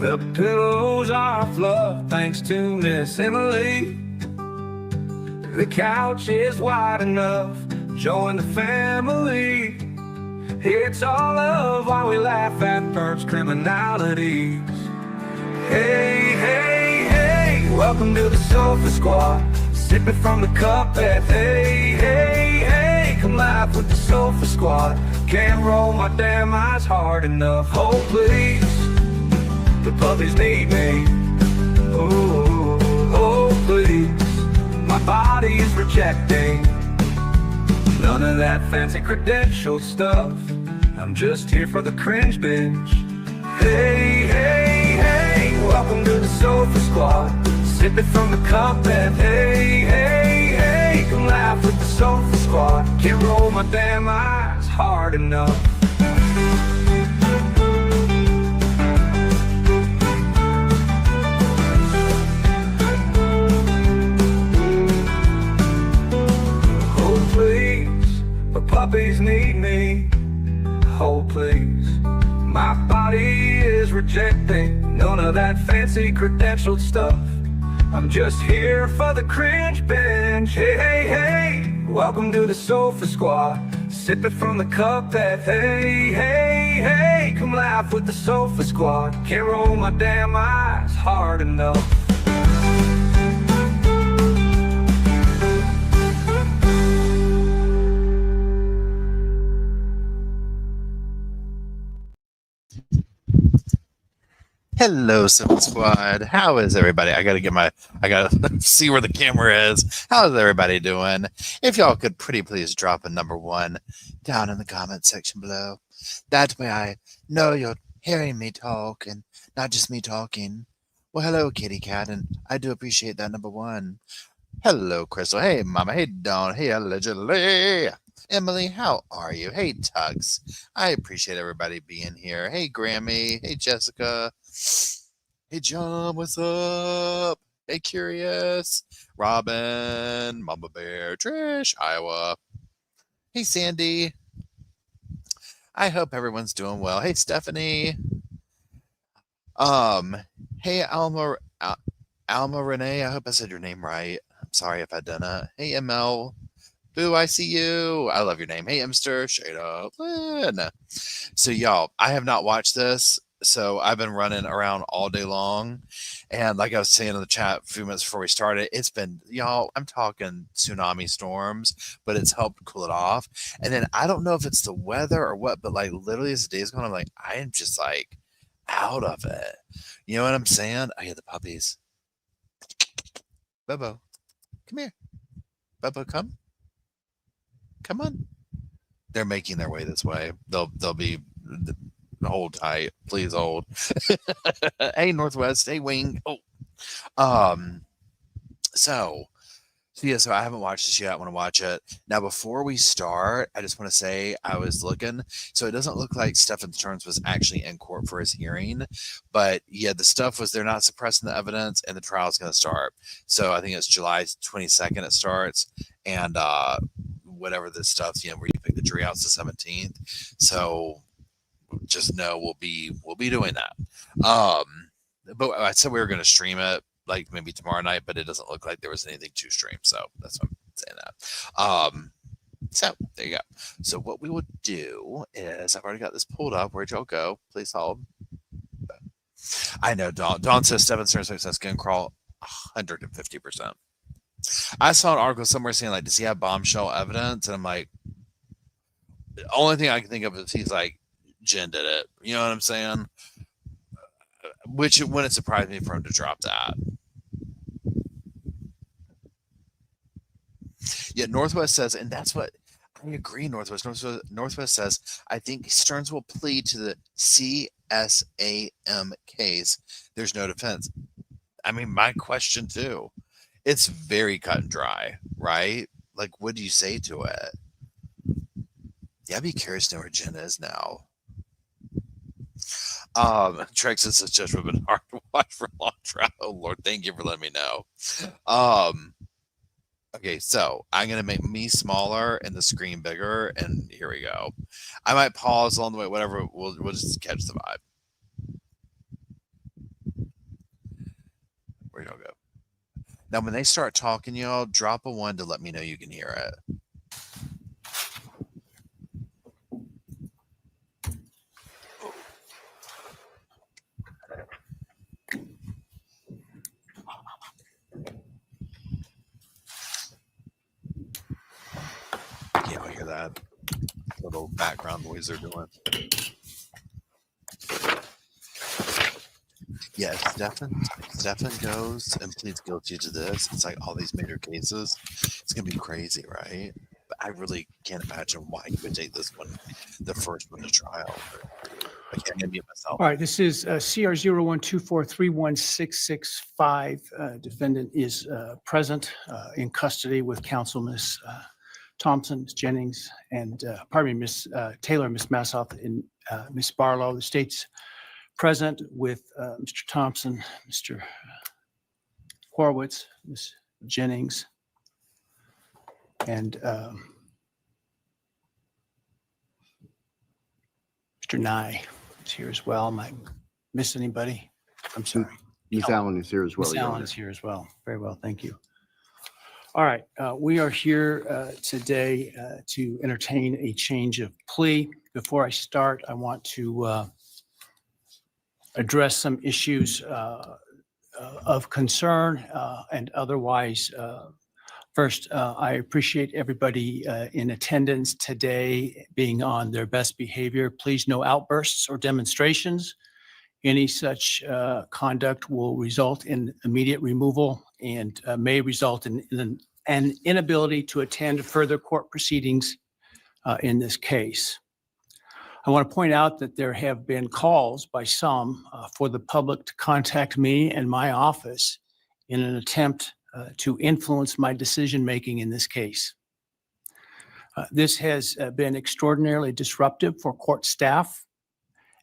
The pillows are fluff thanks to Miss Emily. The couch is wide enough, join the family. It's all love while we laugh at first criminalities. Hey, hey, hey, welcome to the Sofa Squad. Sipping from the cup at hey, hey, hey. Come laugh with the Sofa Squad. Can't roll my damn eyes hard enough. Oh, please, the puppies need me. Oh, oh, please, my body is rejecting none of that fancy credential stuff. I'm just here for the cringe binge. Hey, hey, hey, welcome to the Sofa Squad. Sipping from the cup and hey, hey, hey. Come laugh with the Sofa Squad. Can't roll my damn eyes hard enough. Oh please, the puppies need me. Oh please, my body is rejecting none of that fancy credentialed stuff. I'm just here for the cringe binge. Hey, hey, hey, welcome to the Sofa Squad. Sipping from the cup that hey, hey, hey. Come laugh with the Sofa Squad. Can't roll my damn eyes hard enough. Hello, Sofa Squad. How is everybody? I gotta see where the camera is. How is everybody doing? If y'all could pretty please drop a number 1 down in the comment section below. That way I know you're hearing me talk and not just me talking. Well, hello, kitty cat, and I do appreciate that number 1. Hello, Crystal. Hey, Mama. Hey, Dawn. Hey, allegedly. Emily, how are you? Hey, Tux. I appreciate everybody being here. Hey, Grammy. Hey, Jessica. Hey, John. What's up? Hey, Curious. Robin. Mama Bear. Trish. Iowa. Hey, Sandy. I hope everyone's doing well. Hey, Stephanie. Hey, Alma Renee. I hope I said your name right. I'm sorry if I didn't. Hey, ML. Boo, I see you. I love your name. Hey, Emster. Shade up. Lynn. So, y'all, I have not watched this. So, I've been running around all day long. And like I was saying in the chat a few minutes before we started, it's been, y'all, I'm talking tsunami storms, but it's helped cool it off. And then I don't know if it's the weather or what, but like literally as the day's going, I'm like, I am just like out of it. You know what I'm saying? I hear the puppies. Bobo, come here. Bobo, come. Come on. They're making their way this way. They'll be hold tight. Please hold. Hey, Northwest. Hey, Wing. Oh. So I haven't watched this yet. I want to watch it. Now, before we start, I just want to say I was looking. So it doesn't look like Stephen Stearns was actually in court for his hearing. But yeah, the stuff was they're not suppressing the evidence and the trial is going to start. So I think it's July 22nd it starts. And whatever this stuff, where you pick the jury out, it's the 17th. So just know we'll be doing that. But I said we were going to stream it like maybe tomorrow night, but it doesn't look like there was anything to stream. So that's why I'm saying that. So there you go. So what we will do is I've already got this pulled up. Where'd y'all go? Please hold. I know Dawn says 7 success can crawl 150%. I saw an article somewhere saying, like, does he have bombshell evidence? And I'm like, the only thing I can think of is he's like, Jen did it. You know what I'm saying? Which wouldn't surprise me for him to drop that. Yeah, Northwest says, and that's what I agree. Northwest says, I think Stearns will plead to the CSAM case. There's no defense. I mean, my question too. It's very cut and dry, right? Like, what do you say to it? Yeah, I'd be curious to know where Jen is now. Trex says it's just been hard to watch for a long trial. Oh, Lord, thank you for letting me know. Okay, so I'm going to make me smaller and the screen bigger, and here we go. I might pause along the way, whatever. We'll just catch the vibe. Now, when they start talking, y'all, drop a 1 to let me know you can hear it. Y'all hear that little background noise they're doing? Yeah, if Stefan goes and pleads guilty to this, it's like all these major cases. It's going to be crazy, right? But I really can't imagine why he would take this one, the first one, to trial. I can't mute myself. All right, this is CR 0124316665. Defendant is present in custody with counsel, Ms. Thompson, Ms. Jennings, and Ms. Taylor, Ms. Massoff, and Ms. Barlow. The state's present with Mr. Thompson, Mr. Horowitz, Ms. Jennings, and Mr. Nye is here as well. Am I miss anybody? I'm sorry. Ms. Allen is here as well. Ms. Allen is here as well. Very well, thank you. All right, we are here today to entertain a change of plea. Before I start, I want to address some issues of concern and otherwise. First, I appreciate everybody in attendance today being on their best behavior. Please, no outbursts or demonstrations. Any such conduct will result in immediate removal and may result in an inability to attend further court proceedings in this case. I want to point out that there have been calls by some for the public to contact me and my office in an attempt to influence my decision-making in this case. This has been extraordinarily disruptive for court staff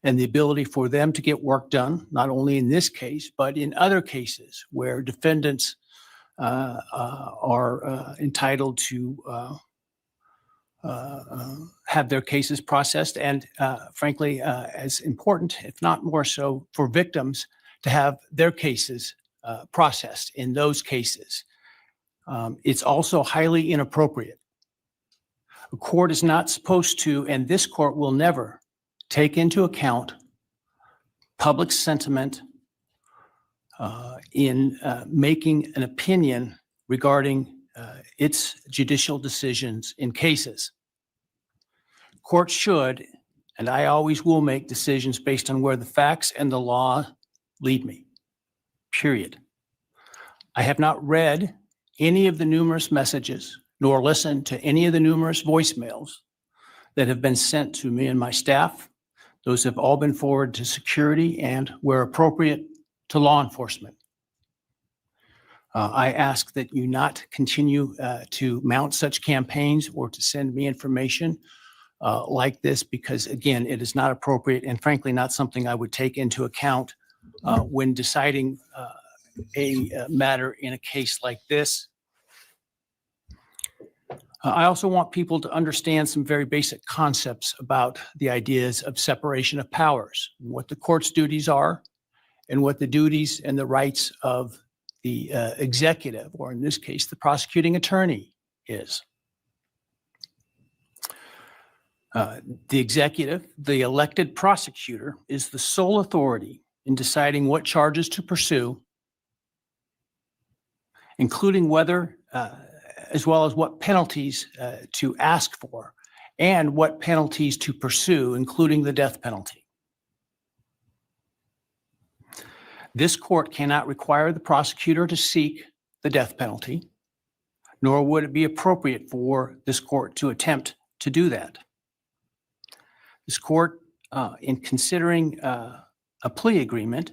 and the ability for them to get work done, not only in this case, but in other cases where defendants are entitled to have their cases processed, and frankly, as important, if not more so, for victims to have their cases processed in those cases. It's also highly inappropriate. A court is not supposed to, and this court will never take into account public sentiment in making an opinion regarding its judicial decisions in cases. Courts should, and I always will, make decisions based on where the facts and the law lead me, period. I have not read any of the numerous messages nor listened to any of the numerous voicemails that have been sent to me and my staff. Those have all been forwarded to security and, where appropriate, to law enforcement. I ask that you not continue to mount such campaigns or to send me information like this, because again, it is not appropriate and frankly not something I would take into account when deciding a matter in a case like this. I also want people to understand some very basic concepts about the ideas of separation of powers, what the court's duties are, and what the duties and the rights of the executive, or in this case, the prosecuting attorney, is. The executive, the elected prosecutor, is the sole authority in deciding what charges to pursue, including whether, as well as what penalties to ask for, and what penalties to pursue, including the death penalty. This court cannot require the prosecutor to seek the death penalty, nor would it be appropriate for this court to attempt to do that. This court, in considering a plea agreement,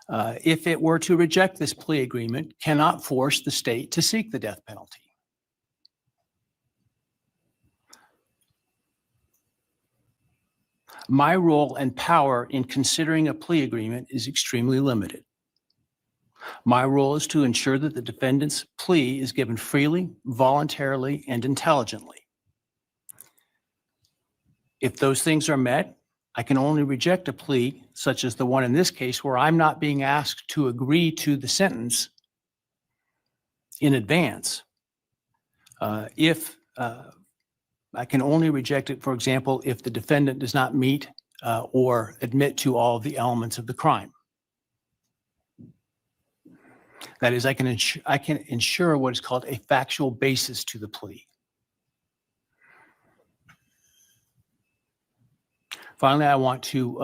if it were to reject this plea agreement, cannot force the state to seek the death penalty. My role and power in considering a plea agreement is extremely limited. My role is to ensure that the defendant's plea is given freely, voluntarily, and intelligently. If those things are met, I can only reject a plea, such as the one in this case, where I'm not being asked to agree to the sentence, in advance. If I can only reject it, for example, if the defendant does not meet or admit to all of the elements of the crime. That is, I can ensure what is called a factual basis to the plea. Finally, I want to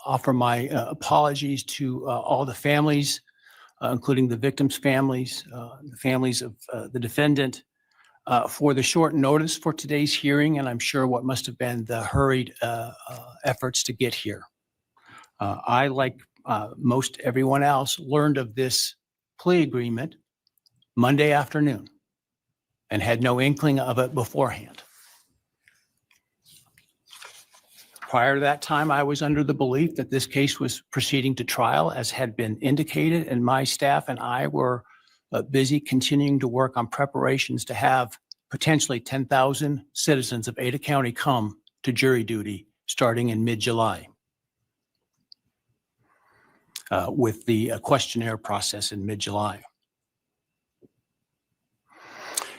offer my apologies to all the families, including the victims' families, the families of the defendant, for the short notice for today's hearing, and I'm sure what must have been the hurried efforts to get here. I, like most everyone else, learned of this plea agreement Monday afternoon and had no inkling of it beforehand. Prior to that time, I was under the belief that this case was proceeding to trial, as had been indicated, and my staff and I were busy continuing to work on preparations to have potentially 10,000 citizens of Ada County come to jury duty starting in mid-July, with the questionnaire process in mid-July.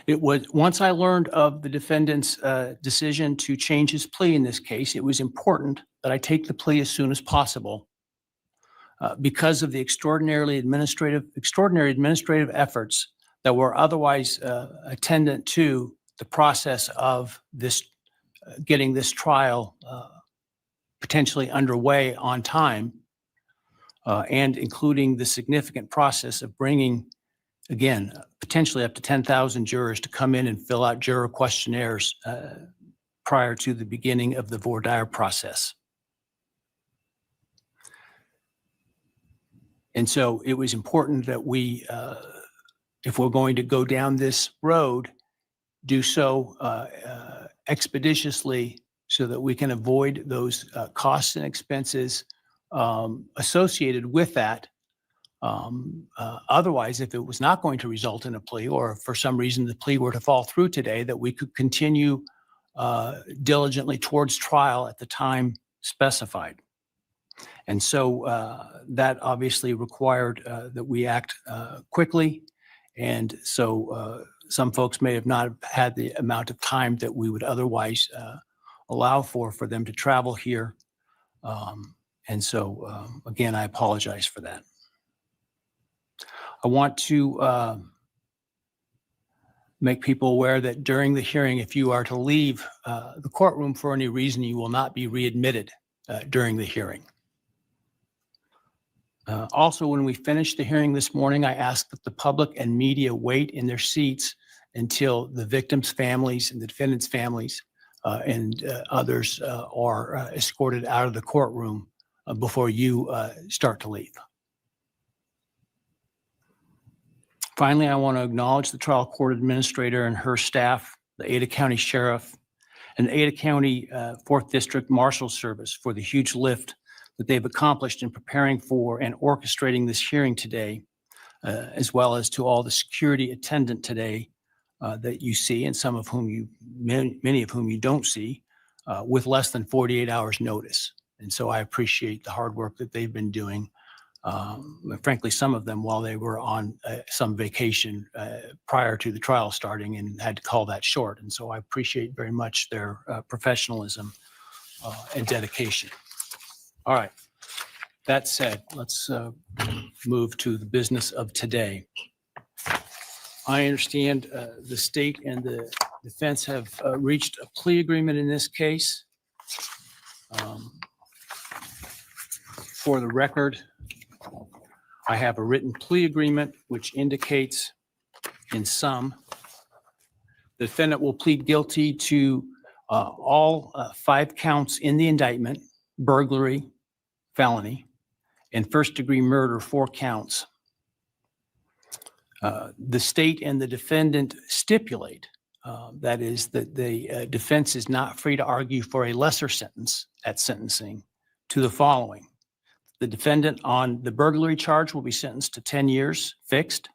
It was, once I learned of the defendant's decision to change his plea in this case, it was important that I take the plea as soon as possible because of the extraordinary administrative efforts that were otherwise attendant to the process of this, getting this trial potentially underway on time, and including the significant process of bringing, again, potentially up to 10,000 jurors to come in and fill out juror questionnaires prior to the beginning of the voir dire process. And so it was important that we, if we're going to go down this road, do so expeditiously so that we can avoid those costs and expenses associated with that. Otherwise, if it was not going to result in a plea, or for some reason the plea were to fall through today, that we could continue diligently towards trial at the time specified. And so that obviously required that we act quickly. And so some folks may have not had the amount of time that we would otherwise allow for them to travel here. And so again, I apologize for that. I want to make people aware that during the hearing, if you are to leave the courtroom for any reason, you will not be readmitted during the hearing. Also, when we finish the hearing this morning, I ask that the public and media wait in their seats until the victims' families and the defendants' families and others are escorted out of the courtroom before you start to leave. Finally, I want to acknowledge the trial court administrator and her staff, the Ada County Sheriff, and the Ada County 4th District Marshal Service for the huge lift that they've accomplished in preparing for and orchestrating this hearing today, as well as to all the security attendant today that you see, and some of whom you, many of whom you don't see, with less than 48 hours notice. And so I appreciate the hard work that they've been doing. Frankly, some of them while they were on some vacation prior to the trial starting and had to call that short. And so I appreciate very much their professionalism and dedication. All right. That said, let's move to the business of today. I understand the state and the defense have reached a plea agreement in this case. For the record, I have a written plea agreement which indicates in sum, the defendant will plead guilty to all 5 counts in the indictment: burglary, felony, and first-degree murder, 4 counts. The state and the defendant stipulate, that is, that the defense is not free to argue for a lesser sentence at sentencing to the following. The defendant on the burglary charge will be sentenced to 10 years fixed,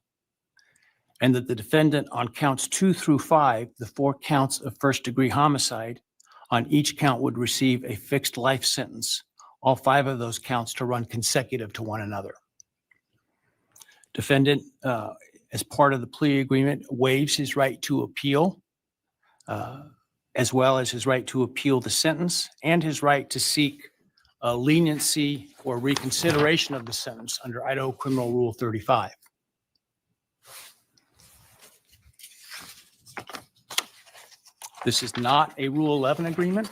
and that the defendant on counts 2 through 5, the 4 counts of first-degree homicide, on each count would receive a fixed life sentence, all 5 of those counts to run consecutive to one another. Defendant as part of the plea agreement, waives his right to appeal, as well as his right to appeal the sentence and his right to seek leniency or reconsideration of the sentence under Idaho Criminal Rule 35. This is not a Rule 11 agreement,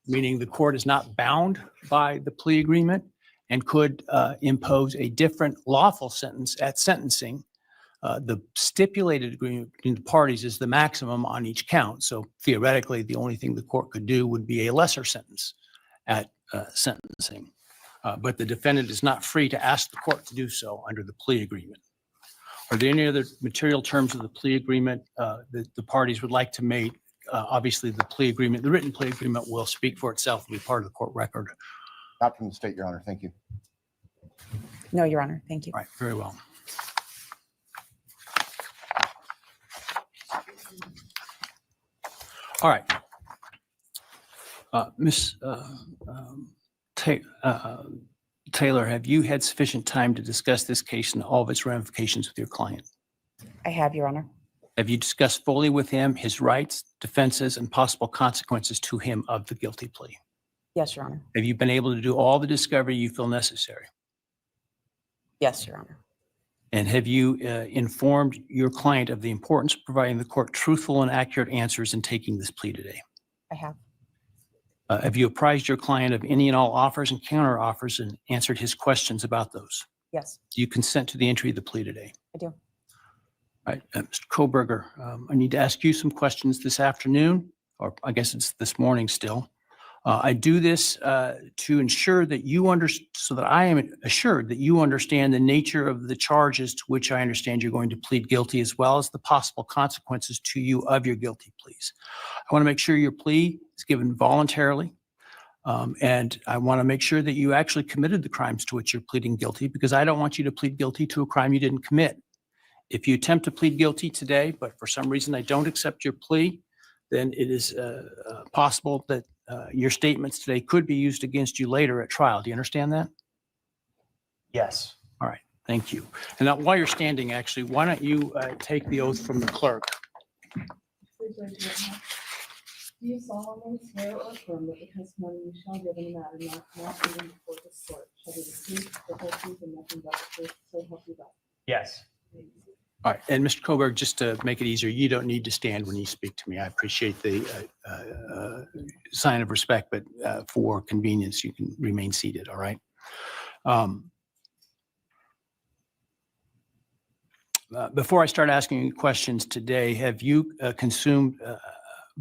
meaning the court is not bound by the plea agreement and could impose a different lawful sentence at sentencing. The stipulated agreement between the parties is the maximum on each count. So theoretically, the only thing the court could do would be a lesser sentence at sentencing. But the defendant is not free to ask the court to do so under the plea agreement. Are there any other material terms of the plea agreement that the parties would like to make? Obviously, the plea agreement, the written plea agreement will speak for itself and be part of the court record. Not from the state, Your Honor. Thank you. No, Your Honor. Thank you. All right, very well. All right. Ms. Taylor, have you had sufficient time to discuss this case and all of its ramifications with your client? I have, Your Honor. Have you discussed fully with him his rights, defenses, and possible consequences to him of the guilty plea? Yes, Your Honor. Have you been able to do all the discovery you feel necessary? Yes, Your Honor. And have you informed your client of the importance of providing the court truthful and accurate answers in taking this plea today? I have. Have you apprised your client of any and all offers and counter offers and answered his questions about those? Yes, Do you consent to the entry of the plea today? I do. All right, Mr. Koberger, I need to ask you some questions this afternoon, or I guess it's this morning still. I do this to ensure that so that I am assured that you understand the nature of the charges to which I understand you're going to plead guilty, as well as the possible consequences to you of your guilty pleas. I want to make sure your plea is given voluntarily, and I want to make sure that you actually committed the crimes to which you're pleading guilty, because I don't want you to plead guilty to a crime you didn't commit. If you attempt to plead guilty today, but for some reason I don't accept your plea, then it is possible that your statements today could be used against you later at trial. Do you understand that? Yes. All right, thank you. And now while you're standing, actually, why don't you take the oath from the clerk? Please raise your hand. Do you solemnly swear or affirm that the testimony you shall give in the matter not given before this court shall be the truth, the whole truth, and nothing but the truth, so help you God? Yes. All right, and Mr. Koberg, just to make it easier, you don't need to stand when you speak to me. I appreciate the sign of respect, but for convenience, you can remain seated, all right? Before I start asking you questions today, have you consumed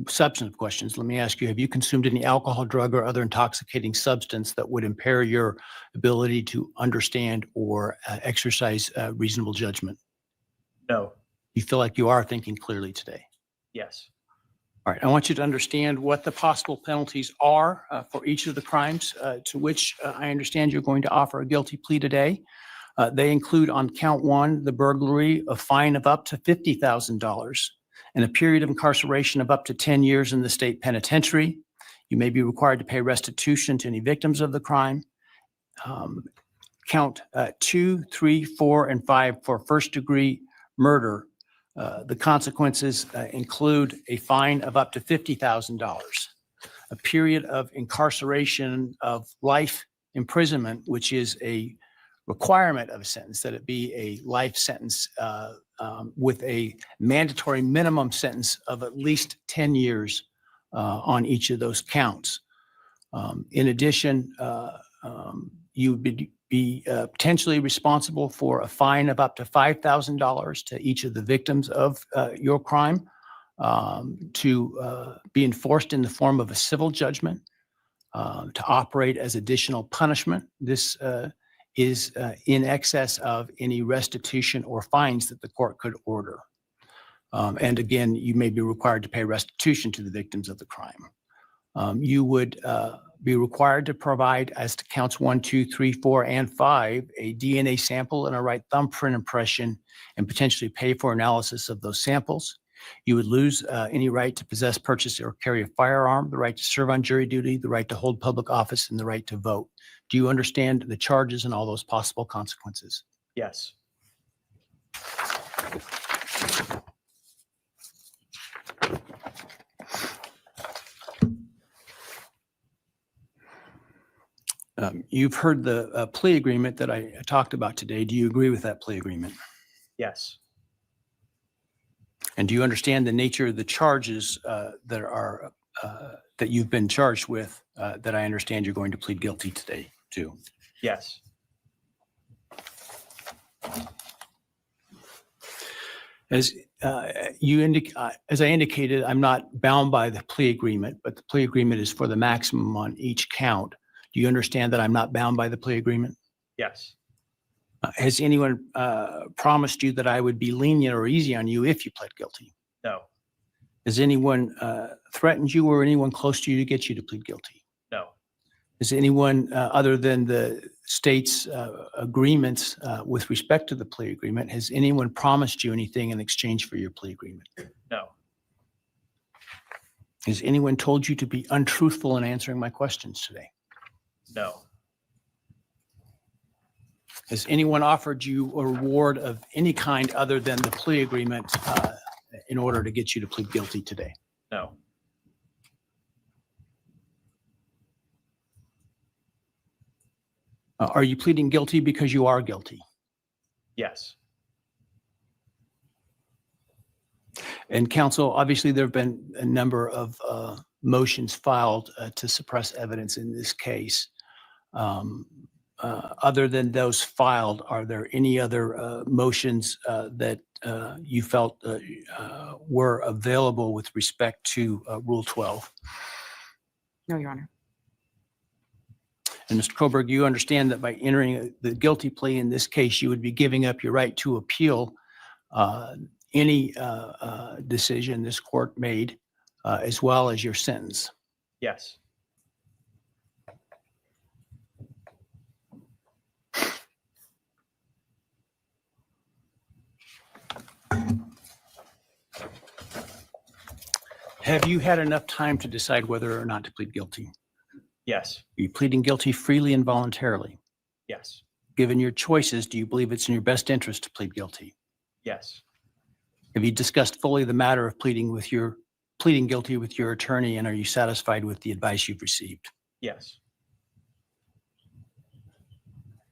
substantive questions? Let me ask you, have you consumed any alcohol, drug, or other intoxicating substance that would impair your ability to understand or exercise reasonable judgment? No. You feel like you are thinking clearly today? Yes. All right, I want you to understand what the possible penalties are for each of the crimes to which I understand you're going to offer a guilty plea today. They include on count one, the burglary, a fine of up to $50,000 and a period of incarceration of up to 10 years in the state penitentiary. You may be required to pay restitution to any victims of the crime. Count 2, 3, 4, and 5 for first-degree murder. The consequences include a fine of up to $50,000, a period of incarceration of life imprisonment, which is a requirement of a sentence, that it be a life sentence with a mandatory minimum sentence of at least 10 years on each of those counts. In addition, you would be potentially responsible for a fine of up to $5,000 to each of the victims of your crime to be enforced in the form of a civil judgment to operate as additional punishment. This is in excess of any restitution or fines that the court could order. And again, you may be required to pay restitution to the victims of the crime. You would be required to provide, as to counts 1, 2, 3, 4, and 5, a DNA sample and a right thumbprint impression, and potentially pay for analysis of those samples. You would lose any right to possess, purchase, or carry a firearm, the right to serve on jury duty, the right to hold public office, and the right to vote. Do you understand the charges and all those possible consequences? Yes. You've heard the plea agreement that I talked about today. Do you agree with that plea agreement? Yes. And do you understand the nature of the charges that you've been charged with that I understand you're going to plead guilty today to? Yes. As as I indicated, I'm not bound by the plea agreement, but the plea agreement is for the maximum on each count. Do you understand that I'm not bound by the plea agreement? Yes. Has anyone promised you that I would be lenient or easy on you if you pled guilty? No. Has anyone threatened you or anyone close to you to get you to plead guilty? No. Has anyone other than the state's agreements with respect to the plea agreement, has anyone promised you anything in exchange for your plea agreement? No. Has anyone told you to be untruthful in answering my questions today? No. Has anyone offered you a reward of any kind other than the plea agreement in order to get you to plead guilty today? No. Are you pleading guilty because you are guilty? Yes. And counsel, obviously there have been a number of motions filed to suppress evidence in this case. Other than those filed, are there any other motions that you felt were available with respect to Rule 12? No, Your Honor. And Mr. Kohlberg, you understand that by entering the guilty plea in this case, you would be giving up your right to appeal any decision this court made, as well as your sentence. Yes. Have you had enough time to decide whether or not to plead guilty? Yes. Are you pleading guilty freely and voluntarily? Yes. Given your choices, do you believe it's in your best interest to plead guilty? Yes. Have you discussed fully the matter of pleading guilty with your attorney, and are you satisfied with the advice you've received? Yes.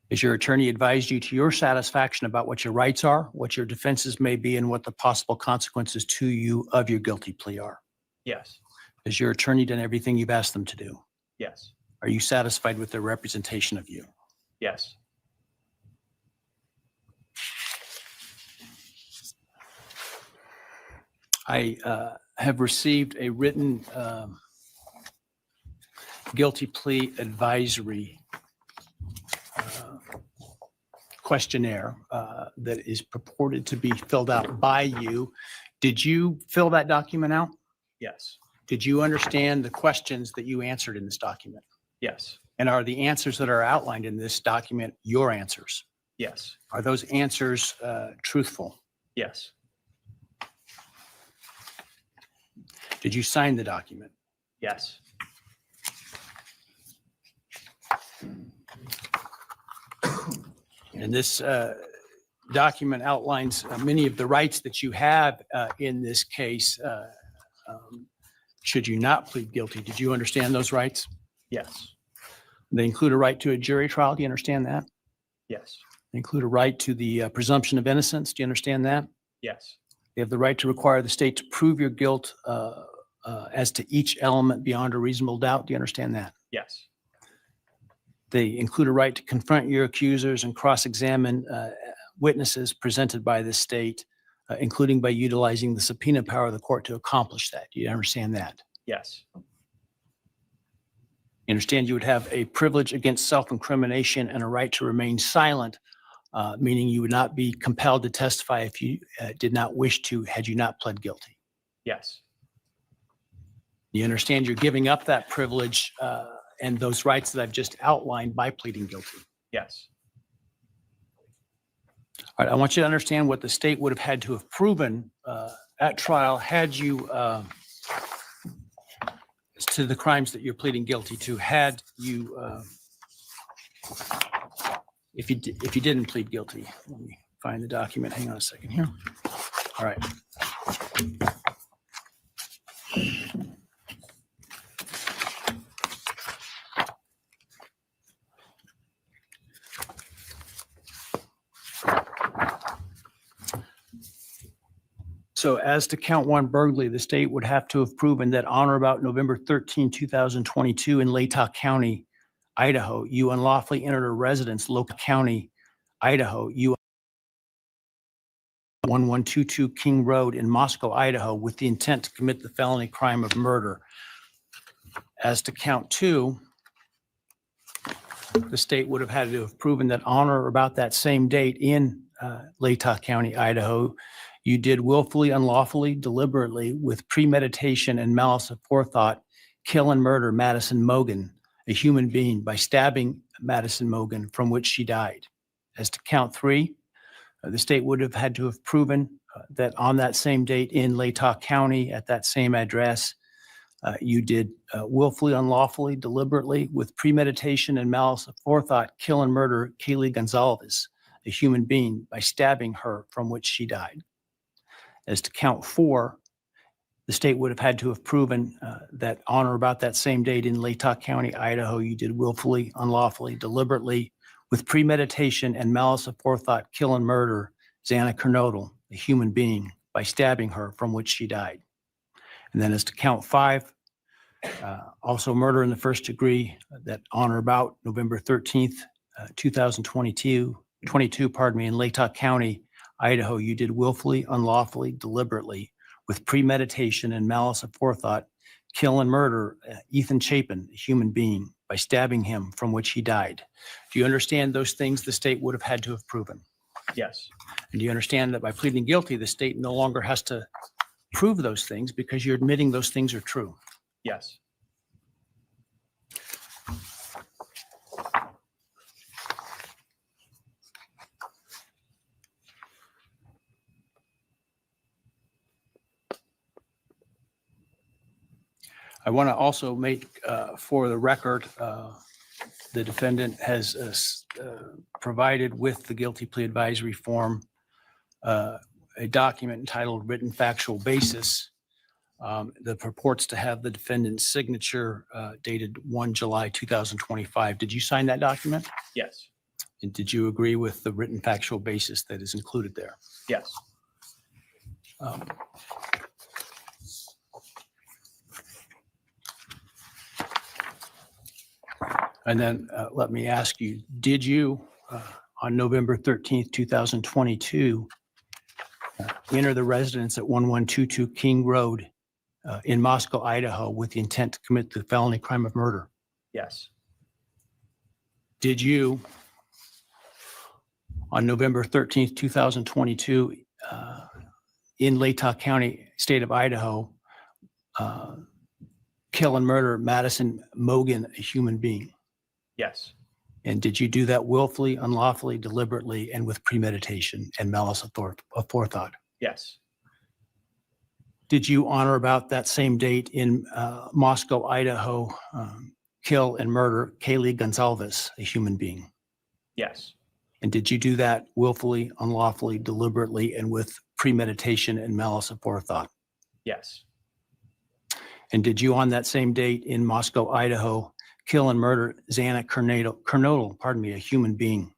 Has your attorney advised you to your satisfaction about what your rights are, what your defenses may be, and what the possible consequences to you of your guilty plea are? Yes. Has your attorney done everything you've asked them to do? Yes. Are you satisfied with their representation of you? Yes. I have received a written guilty plea advisory questionnaire that is purported to be filled out by you. Did you fill that document out? Yes. Did you understand the questions that you answered in this document? Yes. And are the answers that are outlined in this document your answers? Yes. Are those answers truthful? Yes. Did you sign the document? Yes. And this document outlines many of the rights that you have in this case. Should you not plead guilty, did you understand those rights? Yes. They include a right to a jury trial. Do you understand that? Yes. They include a right to the presumption of innocence. Do you understand that? Yes. They have the right to require the state to prove your guilt as to each element beyond a reasonable doubt. Do you understand that? Yes. They include a right to confront your accusers and cross-examine witnesses presented by the state, including by utilizing the subpoena power of the court to accomplish that. Do you understand that? Yes. You understand you would have a privilege against self-incrimination and a right to remain silent, meaning you would not be compelled to testify if you did not wish to, had you not pled guilty. Yes. You understand you're giving up that privilege and those rights that I've just outlined by pleading guilty. Yes. All right, I want you to understand what the state would have had to have proven at trial had you, to the crimes that you're pleading guilty to, had you, if you didn't plead guilty. Let me find the document. Hang on a second here. All right. So as to count one burglary, the state would have to have proven that on or about November 13, 2022 in Latah County, Idaho, you unlawfully entered a residence, Local County, Idaho, you 1122 King Road in Moscow, Idaho, with the intent to commit the felony crime of murder. As to count two, the state would have had to have proven that on or about that same date in Latah County, Idaho, you did willfully, unlawfully, deliberately, with premeditation and malice aforethought, kill and murder Madison Mogan, a human being, by stabbing Madison Mogan, from which she died. As to count three, the state would have had to have proven that on that same date in Latah County, at that same address, you did willfully, unlawfully, deliberately, with premeditation and malice aforethought, kill and murder Kaylee Gonzalez, a human being, by stabbing her, from which she died. As to count four, the state would have had to have proven that on or about that same date in Latah County, Idaho, you did willfully, unlawfully, deliberately, with premeditation and malice aforethought, kill and murder Xana Kernodle, a human being, by stabbing her, from which she died. And then as to count five, also murder in the first degree, that on or about November 13th, 2022, in Latah County, Idaho, you did willfully, unlawfully, deliberately, with premeditation and malice aforethought, kill and murder Ethan Chapin, a human being, by stabbing him, from which he died. Do you understand those things the state would have had to have proven? Yes. And do you understand that by pleading guilty, the state no longer has to prove those things because you're admitting those things are true? Yes. I want to also make for the record, the defendant has provided with the guilty plea advisory form a document entitled Written Factual Basis that purports to have the defendant's signature dated 1 July 2025. Did you sign that document? Yes. And did you agree with the written factual basis that is included there? Yes. And then let me ask you, did you, on November 13th, 2022, enter the residence at 1122 King Road in Moscow, Idaho, with the intent to commit the felony crime of murder? Yes. Did you, on November 13th, 2022, in Latah County, state of Idaho, kill and murder Madison Mogan, a human being? Yes. And did you do that willfully, unlawfully, deliberately, and with premeditation and malice aforethought? Yes. Did you, on or about that same date in Moscow, Idaho, kill and murder Kaylee Gonzalez, a human being? Yes. And did you do that willfully, unlawfully, deliberately, and with premeditation and malice aforethought? Yes. And did you, on that same date in Moscow, Idaho, kill and murder Xana Kernodle, a human being?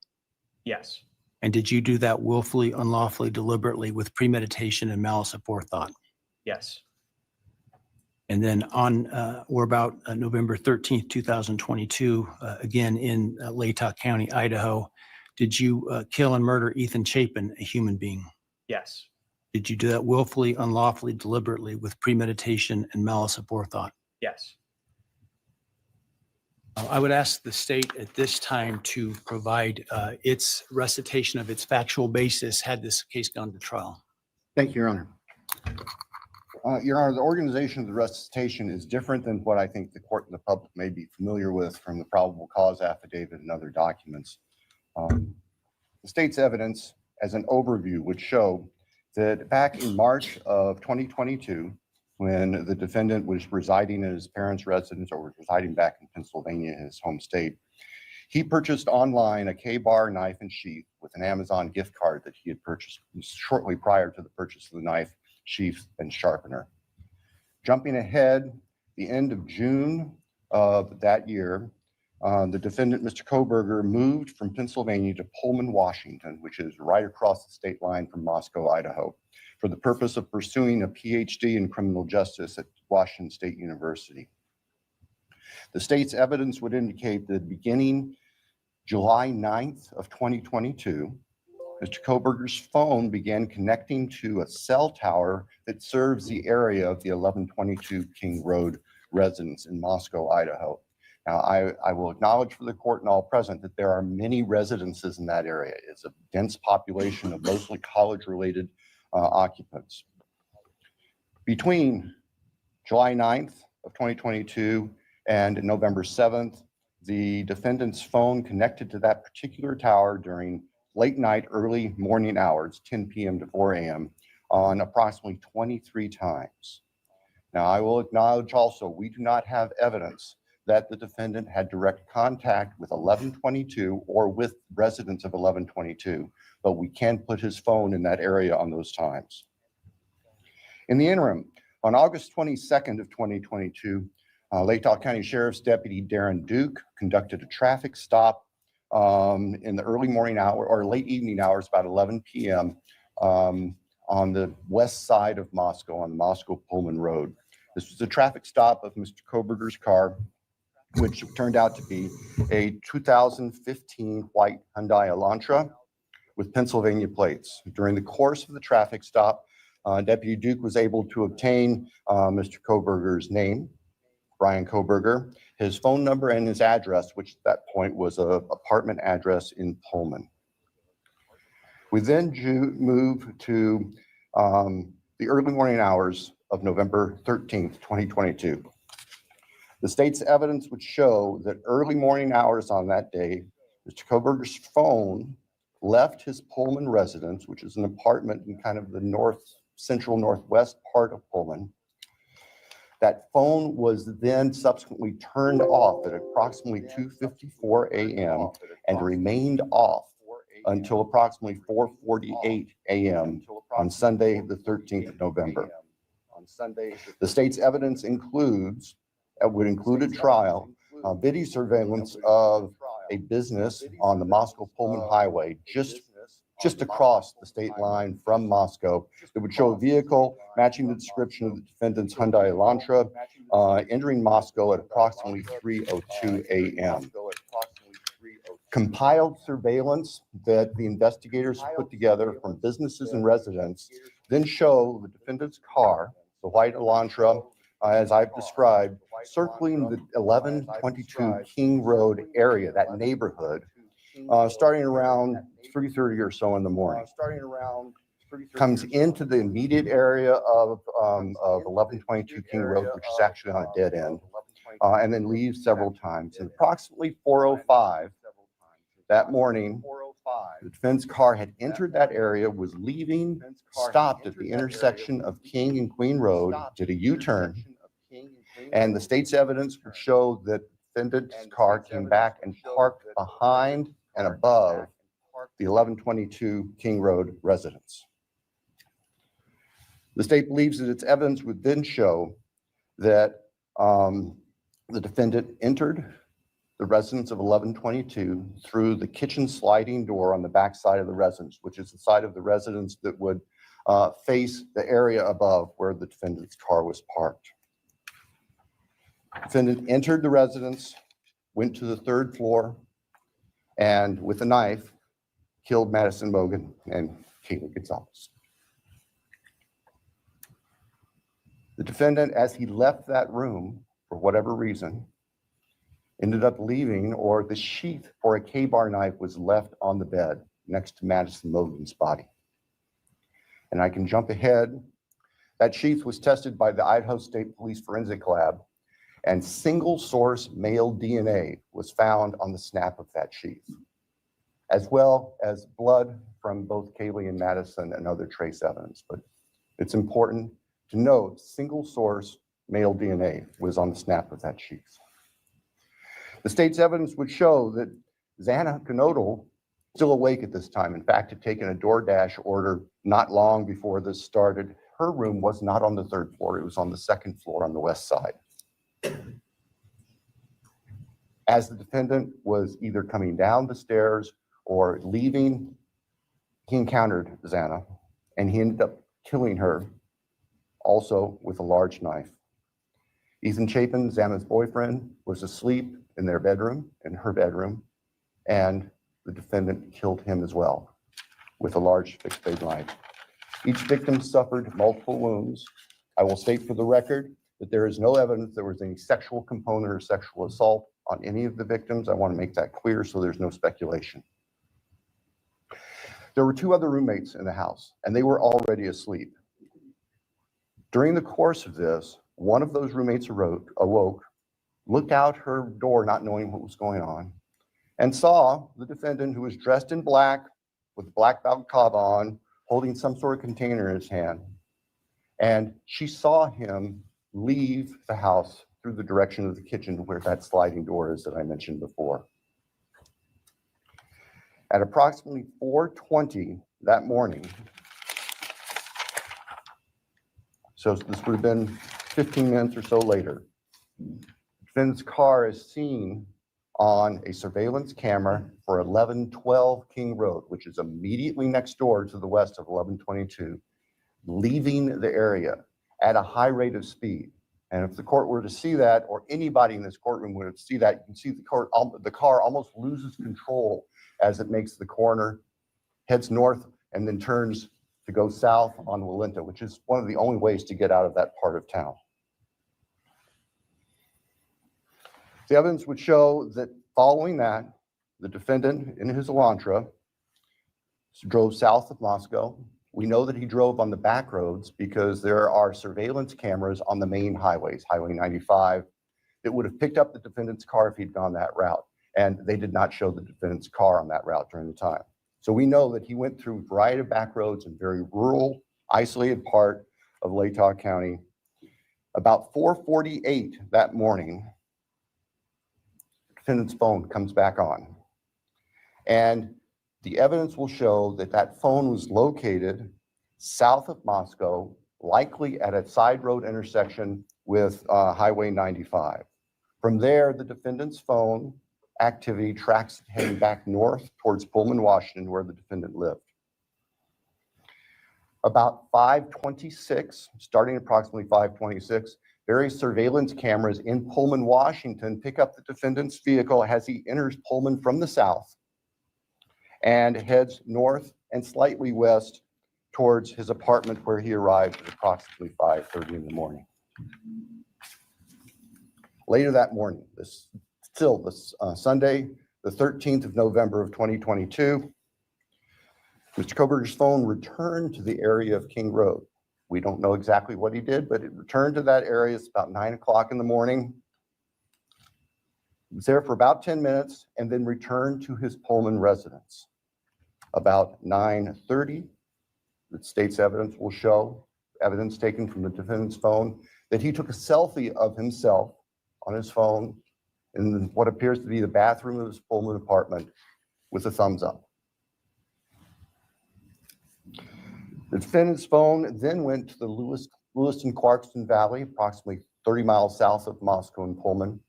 Yes. And did you do that willfully, unlawfully, deliberately, with premeditation and malice aforethought? Yes. And then on or about November 13th, 2022, again in Latah County, Idaho, did you kill and murder Ethan Chapin, a human being? Yes. Did you do that willfully, unlawfully, deliberately, with premeditation and malice aforethought? Yes. I would ask the state at this time to provide its recitation of its factual basis had this case gone to trial. Thank you, Your Honor. Your Honor, the organization of the recitation is different than what I think the court and the public may be familiar with from the probable cause affidavit and other documents. The state's evidence as an overview would show that back in March of 2022, when the defendant was residing in his parents' residence or was residing back in Pennsylvania, his home state, He purchased online a K-bar knife and sheath with an Amazon gift card that he had purchased shortly prior to the purchase of the knife, sheath, and sharpener. Jumping ahead, the end of June of that year, the defendant, Mr. Koberger, moved from Pennsylvania to Pullman, Washington, which is right across the state line from Moscow, Idaho, for the purpose of pursuing a PhD in criminal justice at Washington State University. The state's evidence would indicate that beginning July 9th of 2022, Mr. Koberger's phone began connecting to a cell tower that serves the area of the 1122 King Road residence in Moscow, Idaho. Now, I will acknowledge for the court and all present that there are many residences in that area. It's a dense population of mostly college-related occupants. Between July 9th of 2022 and November 7th, the defendant's phone connected to that particular tower during late night, early morning hours, 10 p.m. to 4 a.m., on approximately 23 times. Now, I will acknowledge also, we do not have evidence that the defendant had direct contact with 1122 or with residents of 1122, but we can put his phone in that area on those times. In the interim, on August 22nd of 2022, Lake Tahoe County Sheriff's Deputy Darren Duke conducted a traffic stop in the early morning hour or late evening hours, about 11 p.m. On the west side of Moscow, on the Moscow-Pullman Road. This was a traffic stop of Mr. Koberger's car, which turned out to be a 2015 white Hyundai Elantra with Pennsylvania plates. During the course of the traffic stop, Deputy Duke was able to obtain Mr. Koberger's name, Bryan Koberger, his phone number, and his address, which at that point was an apartment address in Pullman. We then move to the early morning hours of November 13th, 2022. The state's evidence would show that early morning hours on that day, Mr. Koberger's phone left his Pullman residence, which is an apartment in kind of the central northwest part of Pullman. That phone was then subsequently turned off at approximately 2:54 a.m. and remained off until approximately 4:48 a.m. on Sunday, the 13th of November. The state's evidence would include a trial, video surveillance of a business on the Moscow-Pullman Highway, just across the state line from Moscow. It would show a vehicle matching the description of the defendant's Hyundai Elantra entering Moscow at approximately 3:02 a.m. Compiled surveillance that the investigators put together from businesses and residents then show the defendant's car, the white Elantra, as I've described, circling the 1122 King Road area, that neighborhood, starting around 3:30 or so in the morning. Comes into the immediate area of 1122 King Road, which is actually on a dead end, and then leaves several times. And approximately 4:05 that morning, the defense car had entered that area, was leaving, stopped at the intersection of King and Queen Road, did a U-turn, and the state's evidence would show that the defendant's car came back and parked behind and above the 1122 King Road residence. The state believes that its evidence would then show that the defendant entered the residence of 1122 through the kitchen sliding door on the back side of the residence, which is the side of the residence that would face the area above where the defendant's car was parked. Defendant entered the residence, went to the third floor, and with a knife, killed Madison Mogan and Caitlin Gonzalez. The defendant, as he left that room, for whatever reason, ended up leaving, or the sheath for a K-bar knife was left on the bed next to Madison Mogan's body. And I can jump ahead. That sheath was tested by the Idaho State Police Forensic Lab, and single source male DNA was found on the snap of that sheath, as well as blood from both Kaylee and Madison and other trace evidence. But it's important to note single source male DNA was on the snap of that sheath. The state's evidence would show that Xana Knodel, still awake at this time, in fact, had taken a DoorDash order not long before this started. Her room was not on the 3rd floor. It was on the 2nd floor on the west side. As the defendant was either coming down the stairs or leaving, he encountered Xana, and he ended up killing her, also with a large knife. Ethan Chapin, Xana's boyfriend, was asleep in their bedroom, in her bedroom, and the defendant killed him as well with a large fixed blade knife. Each victim suffered multiple wounds. I will state for the record that there is no evidence there was any sexual component or sexual assault on any of the victims. I want to make that clear so there's no speculation. There were 2 other roommates in the house, and they were already asleep. During the course of this, one of those roommates awoke, looked out her door not knowing what was going on, and saw the defendant, who was dressed in black with a black balaclava on, holding some sort of container in his hand. And she saw him leave the house through the direction of the kitchen where that sliding door is that I mentioned before. At approximately 4:20 that morning, so this would have been 15 minutes or so later, the defendant's car is seen on a surveillance camera for 1112 King Road, which is immediately next door to the west of 1122, leaving the area at a high rate of speed. And if the court were to see that, or anybody in this courtroom would see that, you can see the car almost loses control as it makes the corner, heads north, and then turns to go south on Walinta, which is one of the only ways to get out of that part of town. The evidence would show that following that, the defendant in his Elantra drove south of Moscow. We know that he drove on the back roads because there are surveillance cameras on the main highways, Highway 95, that would have picked up the defendant's car if he'd gone that route. And they did not show the defendant's car on that route during the time. So we know that he went through a variety of back roads in very rural, isolated part of Latah County. About 4:48 that morning, the defendant's phone comes back on. And the evidence will show that that phone was located south of Moscow, likely at a side road intersection with Highway 95. From there, the defendant's phone activity tracks heading back north towards Pullman, Washington, where the defendant lived. About 5:26, starting approximately 5:26, various surveillance cameras in Pullman, Washington pick up the defendant's vehicle as he enters Pullman from the south and heads north and slightly west towards his apartment, where he arrived at approximately 5:30 in the morning. Later that morning, Sunday, the 13th of November of 2022, Mr. Koberger's phone returned to the area of King Road. We don't know exactly what he did, but it returned to that area. It's about 9 o'clock in the morning. He was there for about 10 minutes and then returned to his Pullman residence. About 9:30, the state's evidence will show, evidence taken from the defendant's phone, that he took a selfie of himself on his phone in what appears to be the bathroom of his Pullman apartment with a thumbs up. The defendant's phone then went to the Lewiston-Clarkston Valley, approximately 30 miles south of Moscow and Pullman.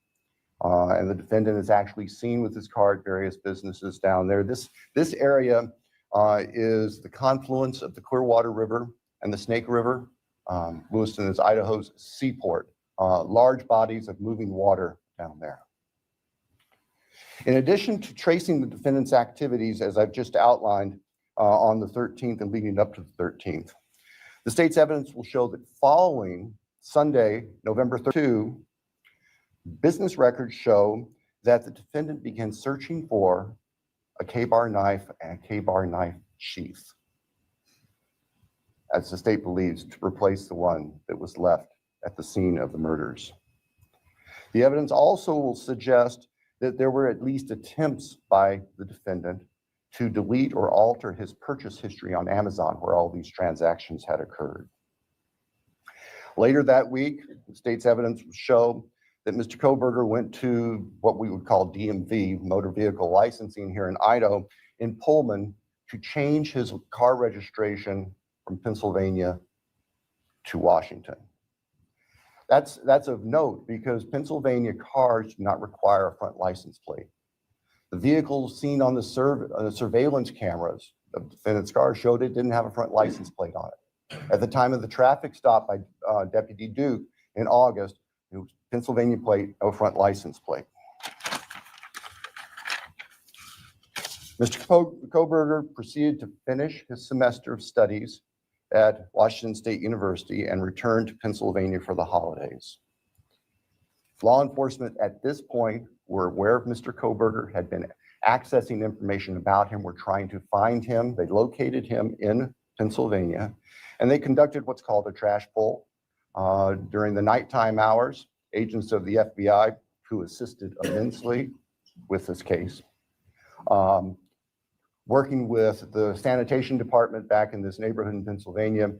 And the defendant is actually seen with his car at various businesses down there. This area is the confluence of the Clearwater River and the Snake River. Lewiston is Idaho's seaport. Large bodies of moving water down there. In addition to tracing the defendant's activities, as I've just outlined, on the 13th and leading up to the 13th, the state's evidence will show that following Sunday, November 2, business records show that the defendant began searching for a K-bar knife and a K-bar knife sheath, as the state believes, to replace the one that was left at the scene of the murders. The evidence also will suggest that there were at least attempts by the defendant to delete or alter his purchase history on Amazon, where all these transactions had occurred. Later that week, the state's evidence will show that Mr. Koberger went to what we would call DMV, motor vehicle licensing here in Idaho, in Pullman to change his car registration from Pennsylvania to Washington. That's of note because Pennsylvania cars do not require a front license plate. The vehicles seen on the surveillance cameras of the defendant's car showed it didn't have a front license plate on it. At the time of the traffic stop by Deputy Duke in August, it was Pennsylvania plate, no front license plate. Mr. Koberger proceeded to finish his semester of studies at Washington State University and returned to Pennsylvania for the holidays. Law enforcement at this point were aware of Mr. Koberger, had been accessing information about him, were trying to find him. They located him in Pennsylvania, and they conducted what's called a trash pull. During the nighttime hours, agents of the FBI, who assisted immensely with this case, working with the sanitation department back in this neighborhood in Pennsylvania,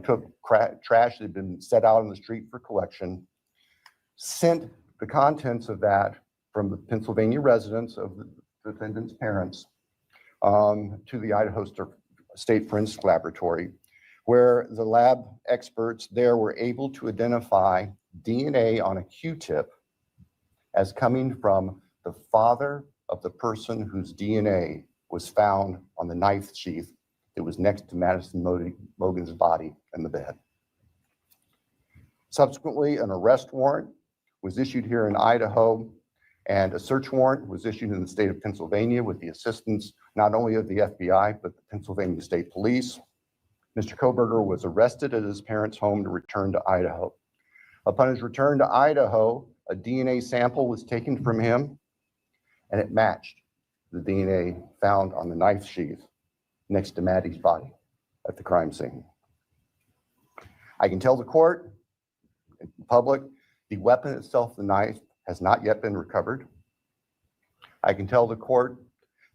took trash that had been set out on the street for collection, sent the contents of that from the Pennsylvania residence of the defendant's parents to the Idaho State Forensic Laboratory, where the lab experts there were able to identify DNA on a Q-tip as coming from the father of the person whose DNA was found on the knife sheath that was next to Madison Mogen's body in the bed. Subsequently, an arrest warrant was issued here in Idaho, and a search warrant was issued in the state of Pennsylvania with the assistance not only of the FBI, but the Pennsylvania State Police. Mr. Koberger was arrested at his parents' home to return to Idaho. Upon his return to Idaho, a DNA sample was taken from him, and it matched the DNA found on the knife sheath next to Maddie's body at the crime scene. I can tell the court, in public, the weapon itself, the knife, has not yet been recovered. I can tell the court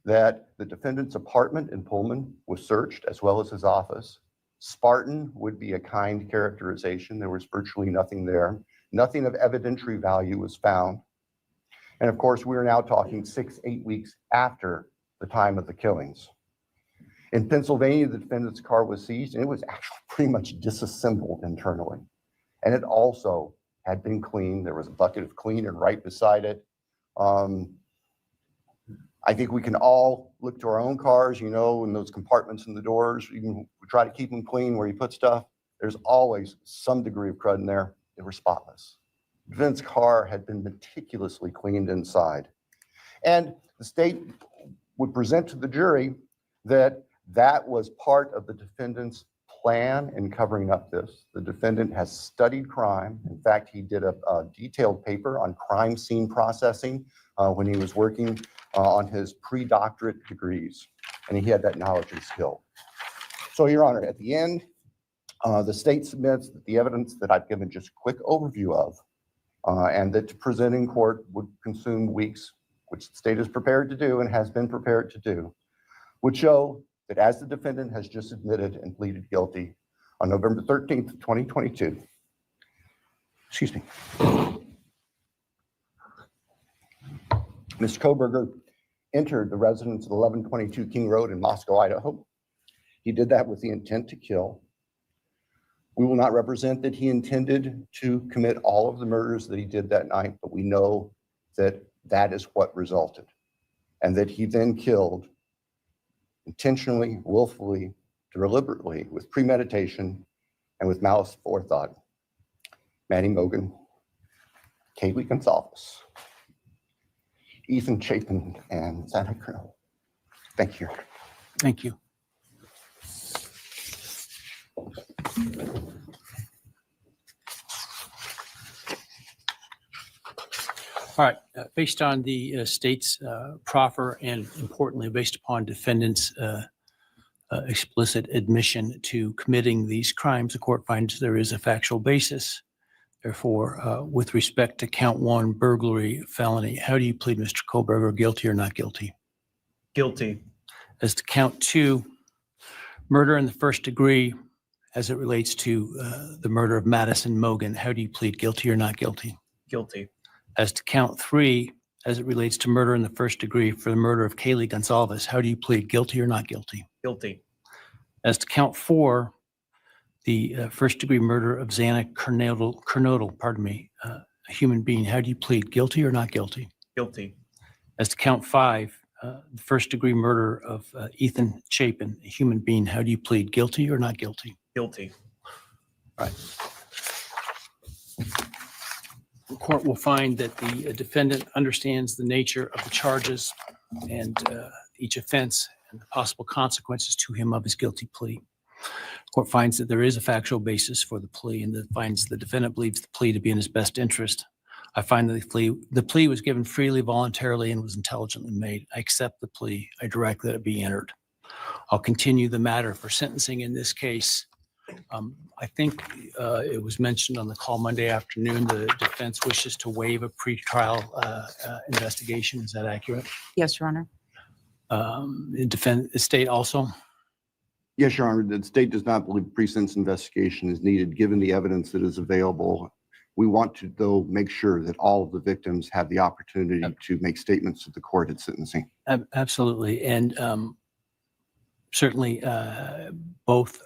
that the defendant's apartment in Pullman was searched, as well as his office. Spartan would be a kind characterization. There was virtually nothing there. Nothing of evidentiary value was found. And of course, we are now talking 6-8 weeks after the time of the killings. In Pennsylvania, the defendant's car was seized, and it was actually pretty much disassembled internally. And it also had been cleaned. There was a bucket of cleaner right beside it. I think we can all look to our own cars, you know, in those compartments in the doors. We try to keep them clean where you put stuff. There's always some degree of crud in there. They were spotless. The defendant's car had been meticulously cleaned inside. And the state would present to the jury that that was part of the defendant's plan in covering up this. The defendant has studied crime. In fact, he did a detailed paper on crime scene processing when he was working on his pre-doctorate degrees, and he had that knowledge and skill. So, Your Honor, at the end, the state submits that the evidence that I've given just a quick overview of, and that to present in court would consume weeks, which the state is prepared to do and has been prepared to do, would show that as the defendant has just admitted and pleaded guilty on November 13th, 2022, excuse me, Mr. Koberger entered the residence of 1122 King Road in Moscow, Idaho. He did that with the intent to kill. We will not represent that he intended to commit all of the murders that he did that night, but we know that that is what resulted, and that he then killed intentionally, willfully, deliberately, with premeditation, and with malice forethought, Maddie Mogen, Kaylee Gonzalez, Ethan Chapin, and Santa Colonel. Thank you. Thank you. All right, based on the state's proffer and importantly, based upon defendant's explicit admission to committing these crimes, the court finds there is a factual basis. Therefore, with respect to count 1, burglary, felony, how do you plead, Mr. Koberger, guilty or not guilty? Guilty. As to count 2, murder in the first degree, as it relates to the murder of Madison Mogen, how do you plead, guilty or not guilty? Guilty. As to count 3, as it relates to murder in the first degree for the murder of Kaylee Gonzalez, how do you plead, guilty or not guilty? Guilty. As to count 4, the first degree murder of Xana Kernodle, a human being, how do you plead, guilty or not guilty? Guilty. As to count 5, the first degree murder of Ethan Chapin, a human being, how do you plead, guilty or not guilty? Guilty. Right. The court will find that the defendant understands the nature of the charges and each offense and the possible consequences to him of his guilty plea. Court finds that there is a factual basis for the plea and that finds the defendant believes the plea to be in his best interest. I find that the plea was given freely, voluntarily, and was intelligently made. I accept the plea. I direct that it be entered. I'll continue the matter for sentencing in this case. I think it was mentioned on the call Monday afternoon, the defense wishes to waive a pretrial investigation. Is that accurate? Yes, Your Honor. The state also? Yes, Your Honor, the state does not believe pre-sentence investigation is needed, given the evidence that is available. We want to, though, make sure that all of the victims have the opportunity to make statements to the court at sentencing. Absolutely. And certainly both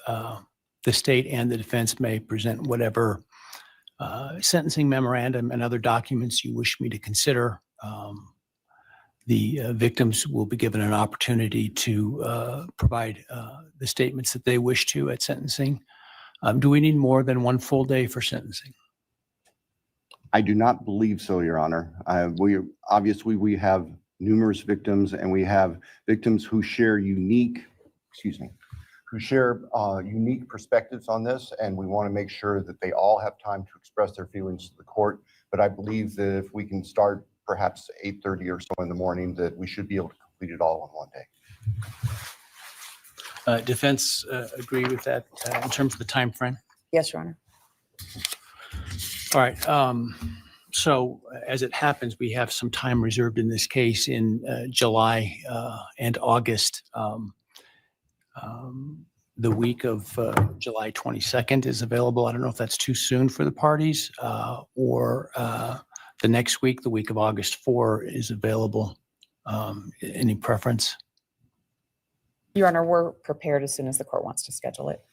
the state and the defense may present whatever sentencing memorandum and other documents you wish me to consider. The victims will be given an opportunity to provide the statements that they wish to at sentencing. Do we need more than one full day for sentencing? I do not believe so, Your Honor. We have numerous victims, and we have victims who share unique perspectives on this, and we want to make sure that they all have time to express their feelings to the court. But I believe that if we can start perhaps 8:30 or so in the morning, that we should be able to complete it all in one day. Defense agree with that in terms of the time frame? Yes, Your Honor. All right. So as it happens, we have some time reserved in this case in July and August. The week of July 22nd is available. I don't know if that's too soon for the parties or the next week, the week of August 4 is available. Any preference? Your Honor, we're prepared as soon as the court wants to schedule it.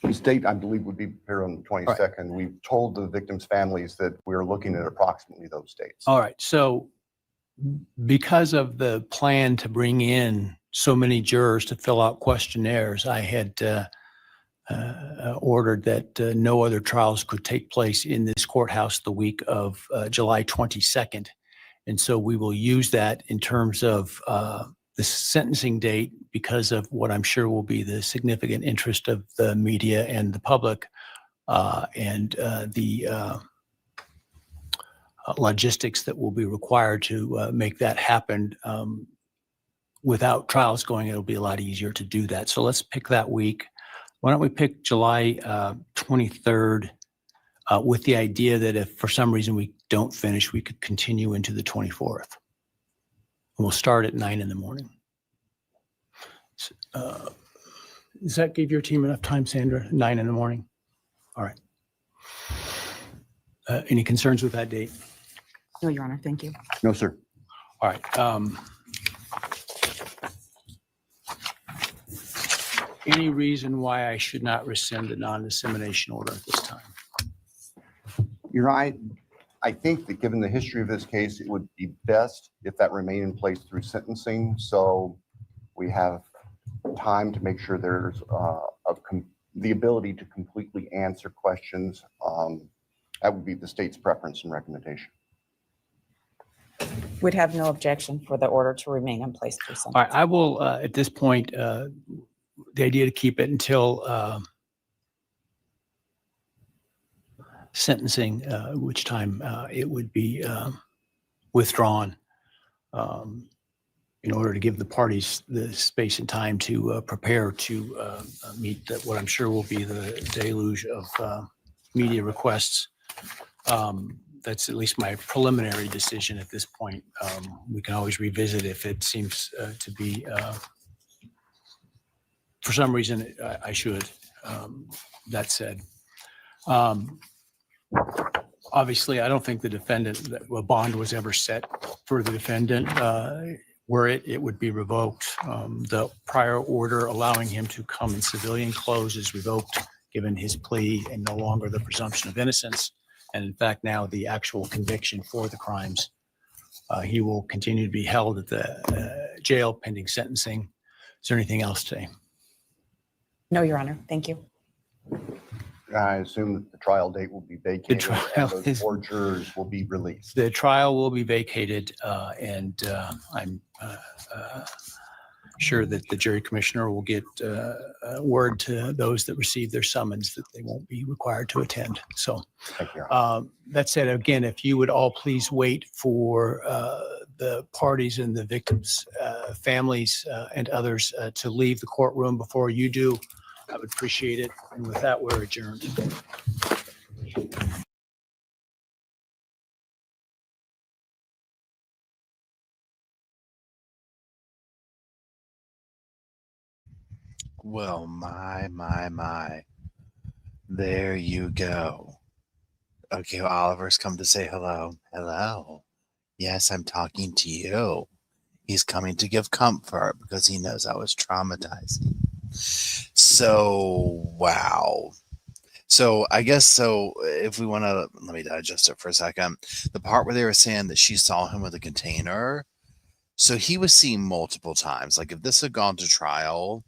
The state, I believe, would be prepared on the 22nd. We've told the victims' families that we're looking at approximately those dates. All right. So because of the plan to bring in so many jurors to fill out questionnaires, I had ordered that no other trials could take place in this courthouse the week of July 22nd. And so we will use that in terms of the sentencing date because of what I'm sure will be the significant interest of the media and the public and the logistics that will be required to make that happen. Without trials going, it'll be a lot easier to do that. So let's pick that week. Why don't we pick July 23rd with the idea that if for some reason we don't finish, we could continue into the 24th. And we'll start at 9 in the morning. Does that give your team enough time, Sandra? 9 in the morning? All right. Any concerns with that date? No, Your Honor. Thank you. No, sir. All right. Any reason why I should not rescind the non-dissemination order at this time? You're right. I think that given the history of this case, it would be best if that remained in place through sentencing. So we have time to make sure there's the ability to completely answer questions. That would be the state's preference and recommendation. We'd have no objection for the order to remain in place through All right. sentencing. I will, at this point, the idea to keep it until sentencing, which time it would be withdrawn in order to give the parties the space and time to prepare to meet what I'm sure will be the deluge of media requests. That's at least my preliminary decision at this point. We can always revisit if it seems to be, for some reason, I should. That said, Obviously, I don't think the defendant, a bond was ever set for the defendant. Were it would be revoked. The prior order allowing him to come in civilian clothes is revoked, given his plea and no longer the presumption of innocence. And in fact, now the actual conviction for the crimes. He will continue to be held at the jail pending sentencing. Is there anything else today? No, Your Honor. Thank you. I assume that the trial date will be vacated trial and those is- 4 jurors will be released. The trial will be vacated, and I'm sure that the jury commissioner will get word to those that receive their summons that they won't be required to attend. So Thank you, Your Honor. that said, again, if you would all please wait for the parties and the victims' families and others to leave the courtroom before you do, I would appreciate it. And with that, we're adjourned. Well, my. There you go. Okay, well, Oliver's come to say hello. Hello. Yes, I'm talking to you. He's coming to give comfort because he knows I was traumatizing. So, wow. So, I guess so. If we want to, let me digest it for a second. The part where they were saying that she saw him with a container. So, he was seen multiple times. Like, if this had gone to trial,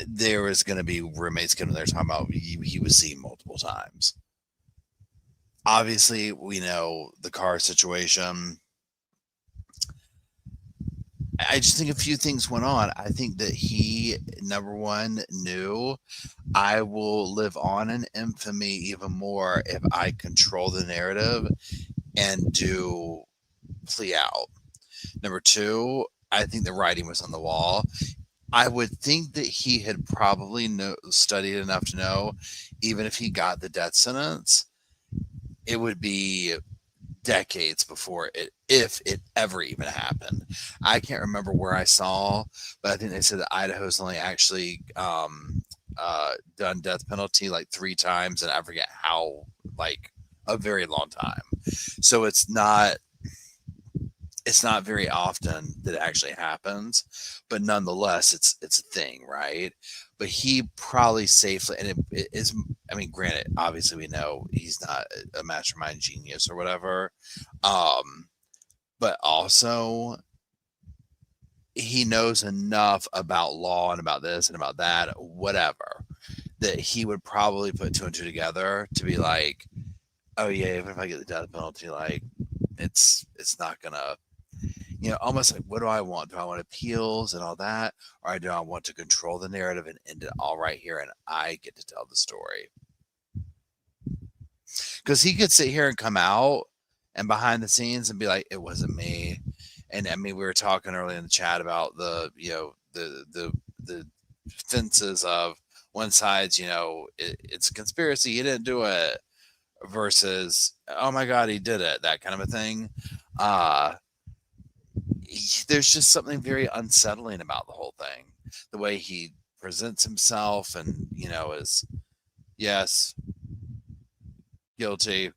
there was going to be roommates getting there talking about he was seen multiple times. Obviously, we know the car situation. I just think a few things went on. I think that he, number one, knew I will live on in infamy even more if I control the narrative and do Plea out. Number two, I think the writing was on the wall. I would think that he had probably studied enough to know, even if he got the death sentence, it would be decades before it, if it ever even happened. I can't remember where I saw, but I think they said that Idaho's only actually done death penalty like 3 times, and I forget how, like a very long time. So it's not very often that it actually happens, but nonetheless, it's a thing, right? But he probably safely, and it is, I mean, granted, obviously we know he's not a mastermind genius or whatever, but also he knows enough about law and about this and about that, whatever, that he would probably put 2 and 2 together to be like, oh yeah, even if I get the death penalty, like it's not gonna, almost like, what do I want? Do I want appeals and all that? Or do I want to control the narrative and end it all right here and I get to tell the story? Because he could sit here and come out and behind the scenes and be like, it wasn't me. And I mean, we were talking earlier in the chat about the fences of one side's, it's a conspiracy, he didn't do it, versus, oh my God, he did it, that kind of a thing. There's just something very unsettling about the whole thing. The way he presents himself and, is, yes, guilty.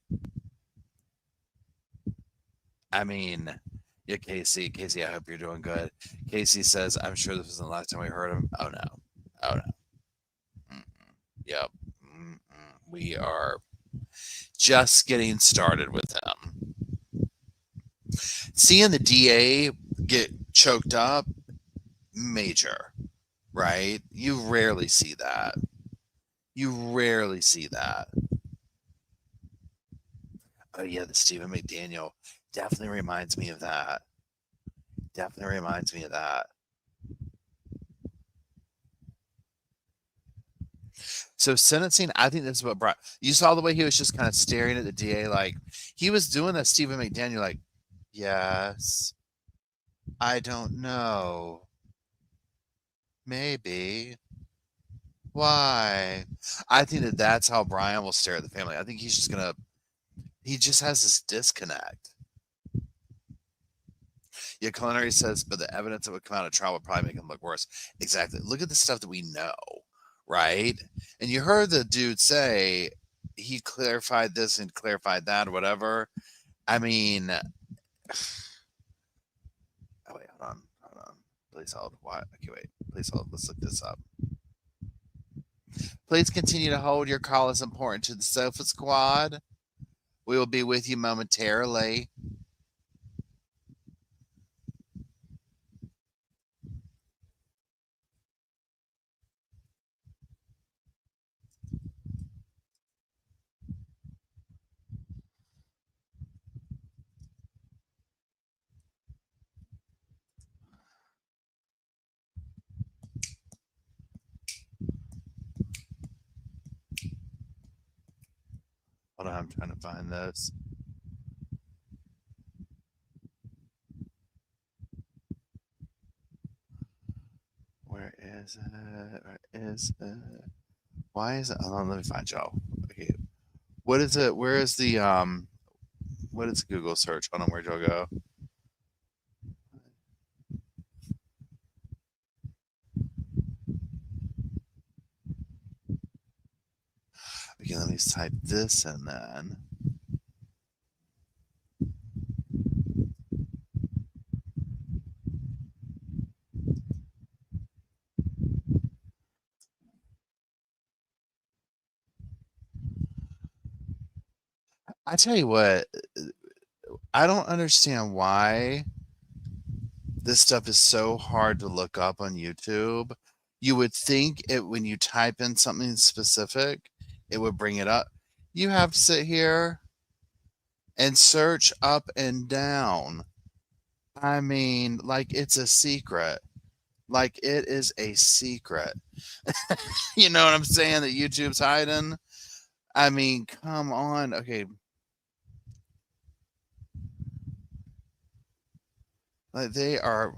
I mean, yeah, Casey, I hope you're doing good. Casey says, I'm sure this wasn't the last time we heard him. Oh, no. Yep. We are just getting started with him. Seeing the DA get choked up, major, right? You rarely see that. Oh yeah, the Stephen McDaniel definitely reminds me of that. So sentencing, I think this is what brought, you saw the way he was just kind of staring at the DA, like he was doing that Stephen McDaniel, like, yes, I don't know, maybe, why? I think that's how Bryan will stare at the family. I think he just has this disconnect. Yeah, Culinary says, but the evidence that would come out of trial would probably make him look worse. Exactly. Look at the stuff that we know, right? And you heard the dude say, he clarified this and clarified that, or whatever. I mean, oh wait, hold on. Please hold. What? Okay, wait. Please hold. Let's look this up. Please continue to hold. Your call is important to the Sofa Squad. We will be with you momentarily. Hold on, I'm trying to find this. Where is it? Where is it? Why is it? Hold on, let me find y'all. Okay. What is it? Where is the what is Google search? Hold on, where'd y'all go? Okay, let me type this in then. I tell you what, I don't understand why this stuff is so hard to look up on YouTube. You would think it when you type in something specific, it would bring it up. You have to sit here and search up and down. I mean, like it's a secret. Like it is a secret. You know what I'm saying? That YouTube's hiding. I mean, come on. Okay. Like they are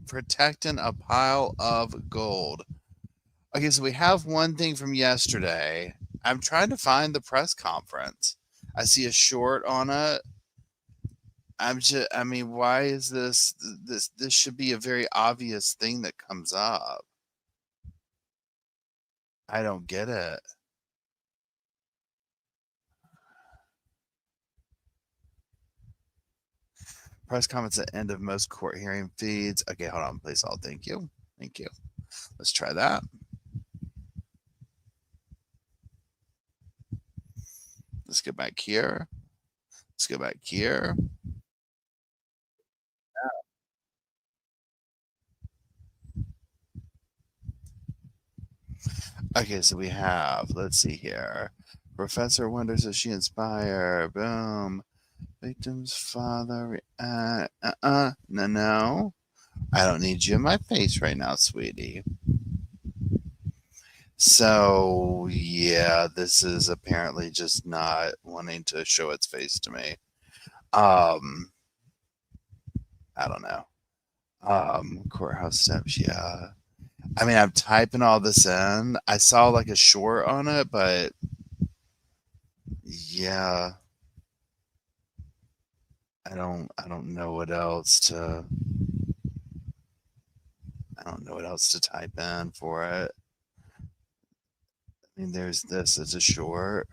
protecting a pile of gold. Okay, so we have one thing from yesterday. I'm trying to find the press conference. I see a short on it. I mean, why is this should be a very obvious thing that comes up. I don't get it. Press comments at the end of most court hearing feeds. Okay, hold on, please. Thank you. Thank you. Let's try that. Let's go back here. Let's go back here. Okay, so we have, let's see here. Professor wonders if she inspired. Boom. Victim's father. No. I don't need you in my face right now, sweetie. So, yeah, this is apparently just not wanting to show its face to me. I don't know. Courthouse steps, yeah. I mean, I'm typing all this in. I saw like a short on it, but yeah. I don't know what else to type in for it. I mean, there's this as a short.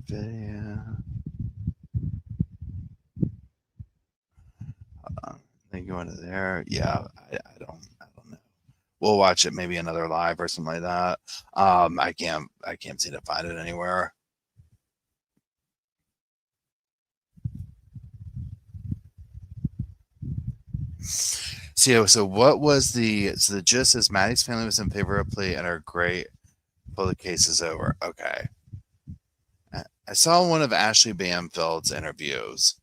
Video. Then go into there. Yeah, I don't know. We'll watch it maybe another live or something like that. I can't seem to find it anywhere. So what was the gist is Maddie's family was in favor of plea and are great till the case is over. Okay. I saw one of Ashley Bamfield's interviews.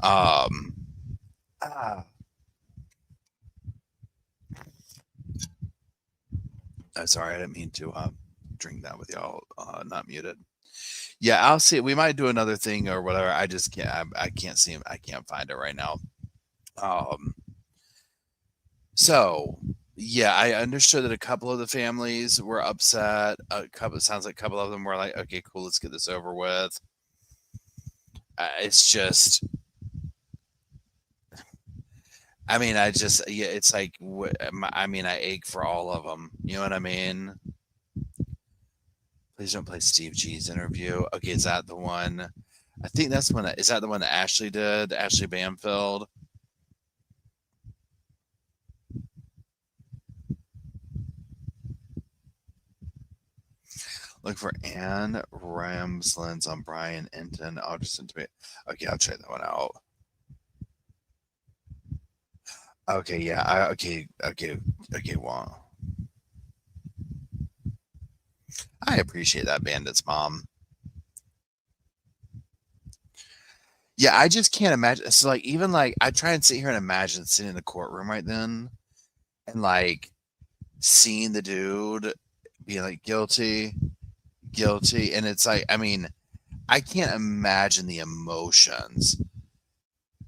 Oh, sorry, I didn't mean to drink that with y'all not muted. Yeah, I'll see. We might do another thing or whatever. I just can't. I can't see him. I can't find it right now. So yeah, I understood that a couple of the families were upset. Sounds like a couple of them were like, okay, cool, let's get this over with. it's just, I mean, yeah, it's like, I mean, I ache for all of them. You know what I mean? Please don't play Steve G's interview. Okay, is that the one? I think that's the one. Is that the one that Ashley did? Ashley Bamfield? Look for Anne Ramslands on Bryan Enton. I'll just intimate. Okay, I'll check that one out. Okay, yeah. Okay. Wow. I appreciate that, Bandit's mom. Yeah, I just can't imagine. So, like, even like, I try and sit here and imagine sitting in the courtroom right then, and like seeing the dude being like guilty, and it's like, I mean, I can't imagine the emotions,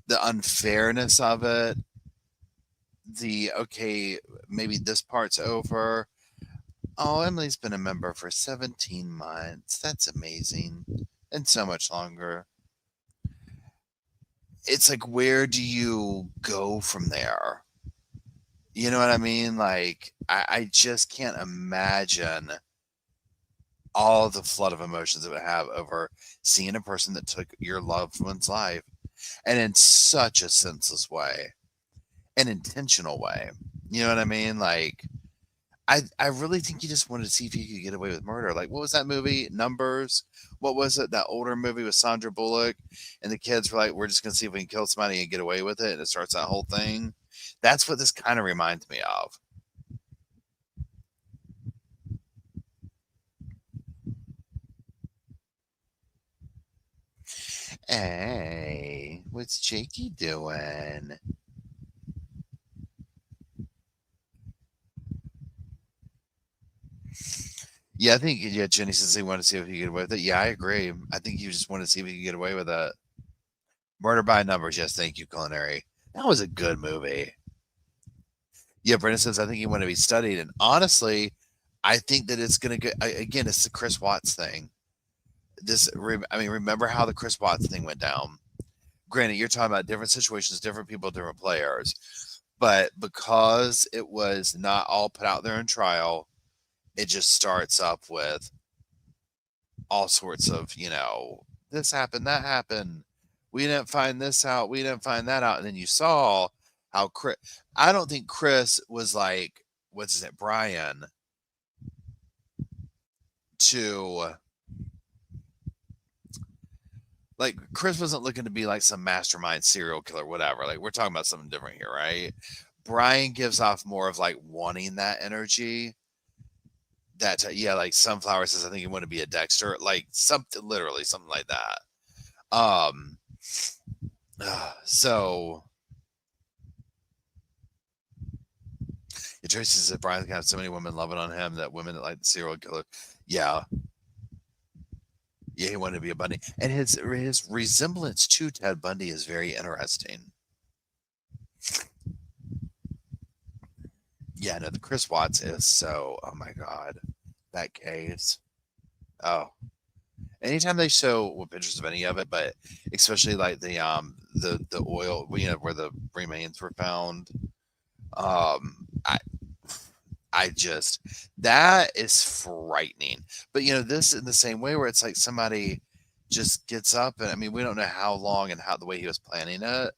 the unfairness of it, the okay, maybe this part's over. Oh, Emily's been a member for 17 months. That's amazing. And so much longer. It's like, where do you go from there? You know what I mean? Like, I just can't imagine all the flood of emotions it would have over seeing a person that took your loved one's life, and in such a senseless way, an intentional way. You know what I mean? Like, I really think he just wanted to see if he could get away with murder. Like, what was that movie? Numbers? What was it? That older movie with Sandra Bullock, and the kids were like, "We're just gonna see if we can kill somebody and get away with it," and it starts that whole thing. That's what this kind of reminds me of. Hey, what's Jakey doing? Yeah, I think, yeah, Jenny says he wanted to see if he could get away with it. Yeah, I agree. I think you just wanted to see if he could get away with it. Murder by Numbers. Yes, thank you, Culinary. That was a good movie. Yeah, Brenda says, I think he wanted to be studied. And honestly, I think that it's going to go, again, it's the Chris Watts thing. I mean, remember how the Chris Watts thing went down? Granted, you're talking about different situations, different people, different players. But because it was not all put out there in trial, it just starts up with all sorts of, this happened, that happened. We didn't find this out. We didn't find that out. And then you saw how I don't think Chris was like, what's his name, Bryan, to, like, Chris wasn't looking to be like some mastermind serial killer, whatever. Like, we're talking about something different here, right? Bryan gives off more of like wanting that energy. Yeah, like Sunflower says, I think you want to be a Dexter, like something, literally something like that. So Tracy said Brian's got so many women loving on him, that women that like the serial killer. Yeah, he wanted to be a Bundy, and his resemblance to Ted Bundy is very interesting. Yeah, no, the Chris Watts is so, oh my God, that case. Oh, anytime they show pictures of any of it, but especially like the oil, where the remains were found. I just, that is frightening. But this in the same way where it's like somebody just gets up, and I mean, we don't know how long and how the way he was planning it.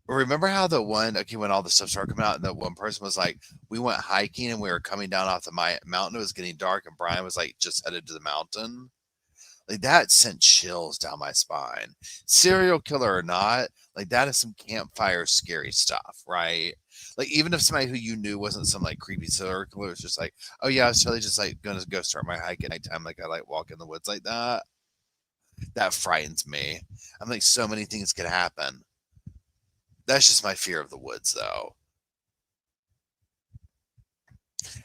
Remember how when all the stuff started coming out, and that one person was like, we went hiking and we were coming down off the mountain. It was getting dark, and Brian was like just headed to the mountain. Like, that sent chills down my spine. Serial killer or not, like, that is some campfire scary stuff, right? Like, even if somebody who you knew wasn't some like creepy serial killer, was just like, oh yeah, I was totally just like gonna go start my hike at nighttime, like I like walk in the woods like that. That frightens me. I'm like, so many things could happen. That's just my fear of the woods, though.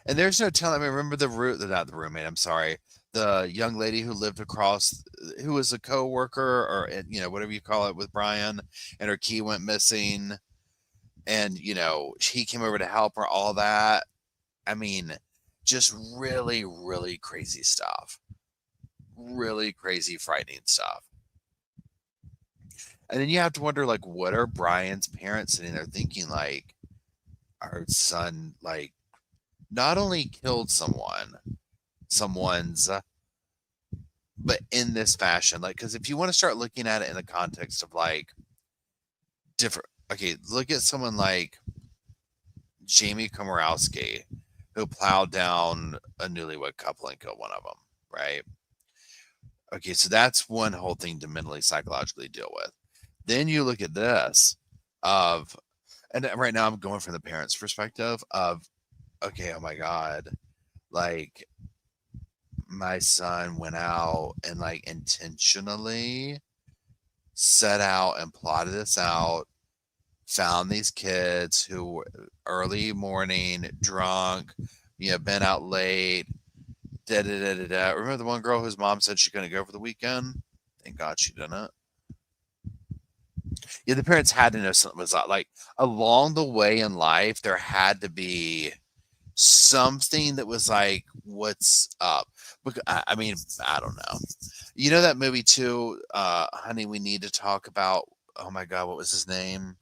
And there's no telling. I mean, remember not the roommate. I'm sorry, the young lady who lived across, who was a co-worker, or whatever you call it, with Brian, and her key went missing, and he came over to help her. All that. I mean, just really, really crazy stuff. Really crazy, frightening stuff. And then you have to wonder, like, what are Brian's parents sitting there thinking? Like, our son, like, not only killed someone's, but in this fashion. Like, because if you want to start looking at it in the context of like different, okay, look at someone like Jamie Komorowski, who plowed down a newlywed couple and killed one of them, right? Okay, so that's one whole thing to mentally, psychologically deal with. Then you look at this of, and right now I'm going from the parents' perspective of, okay, oh my God, like my son went out and like intentionally set out and plotted this out, found these kids who were early morning, drunk, been out late, da da da da da. Remember the one girl whose mom said she couldn't go for the weekend? Thank God she didn't. Yeah, the parents had to know something was up. Like along the way in life, there had to be something that was like, what's up? Because, I mean, I don't know. You know that movie too, Honey, We Need to Talk About. Oh my God, what was his name?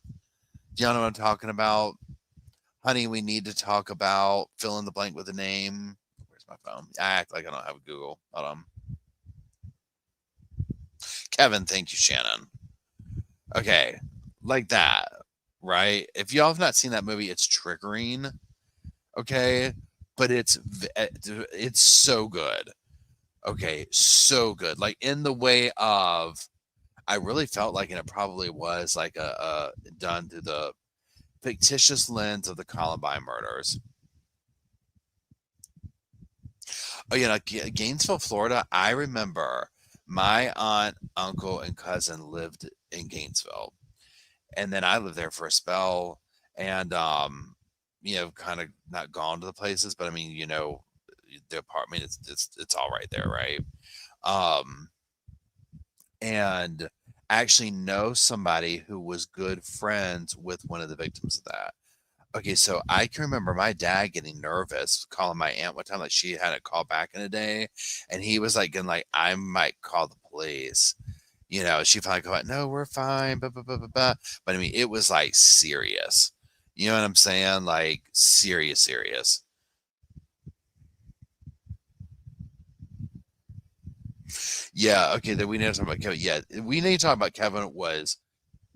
Do y'all know what I'm talking about? Honey, We Need to Talk About. Fill in the blank with a name. Where's my phone? I act like I don't have Google. Hold on. Kevin, thank you, Shannon. Okay, like that, right? If y'all have not seen that movie, it's triggering. Okay, but it's so good. Okay, so good. Like in the way of, I really felt like, and it probably was like a done through the fictitious lens of the Columbine murders. Oh yeah, like Gainesville, Florida. I remember my aunt, uncle, and cousin lived in Gainesville, and then I lived there for a spell, and kind of not gone to the places, but I mean, the apartment, it's all right there, right? And actually know somebody who was good friends with one of the victims of that. Okay, so I can remember my dad getting nervous calling my aunt one time, like she hadn't called back in a day, and he was like, getting like, I might call the police. She finally go out, no, we're fine, blah, blah, blah, blah, blah. But I mean, it was like serious. You know what I'm saying? Like serious, serious. Yeah, okay, then we need to talk about Kevin. Yeah, we need to talk about Kevin was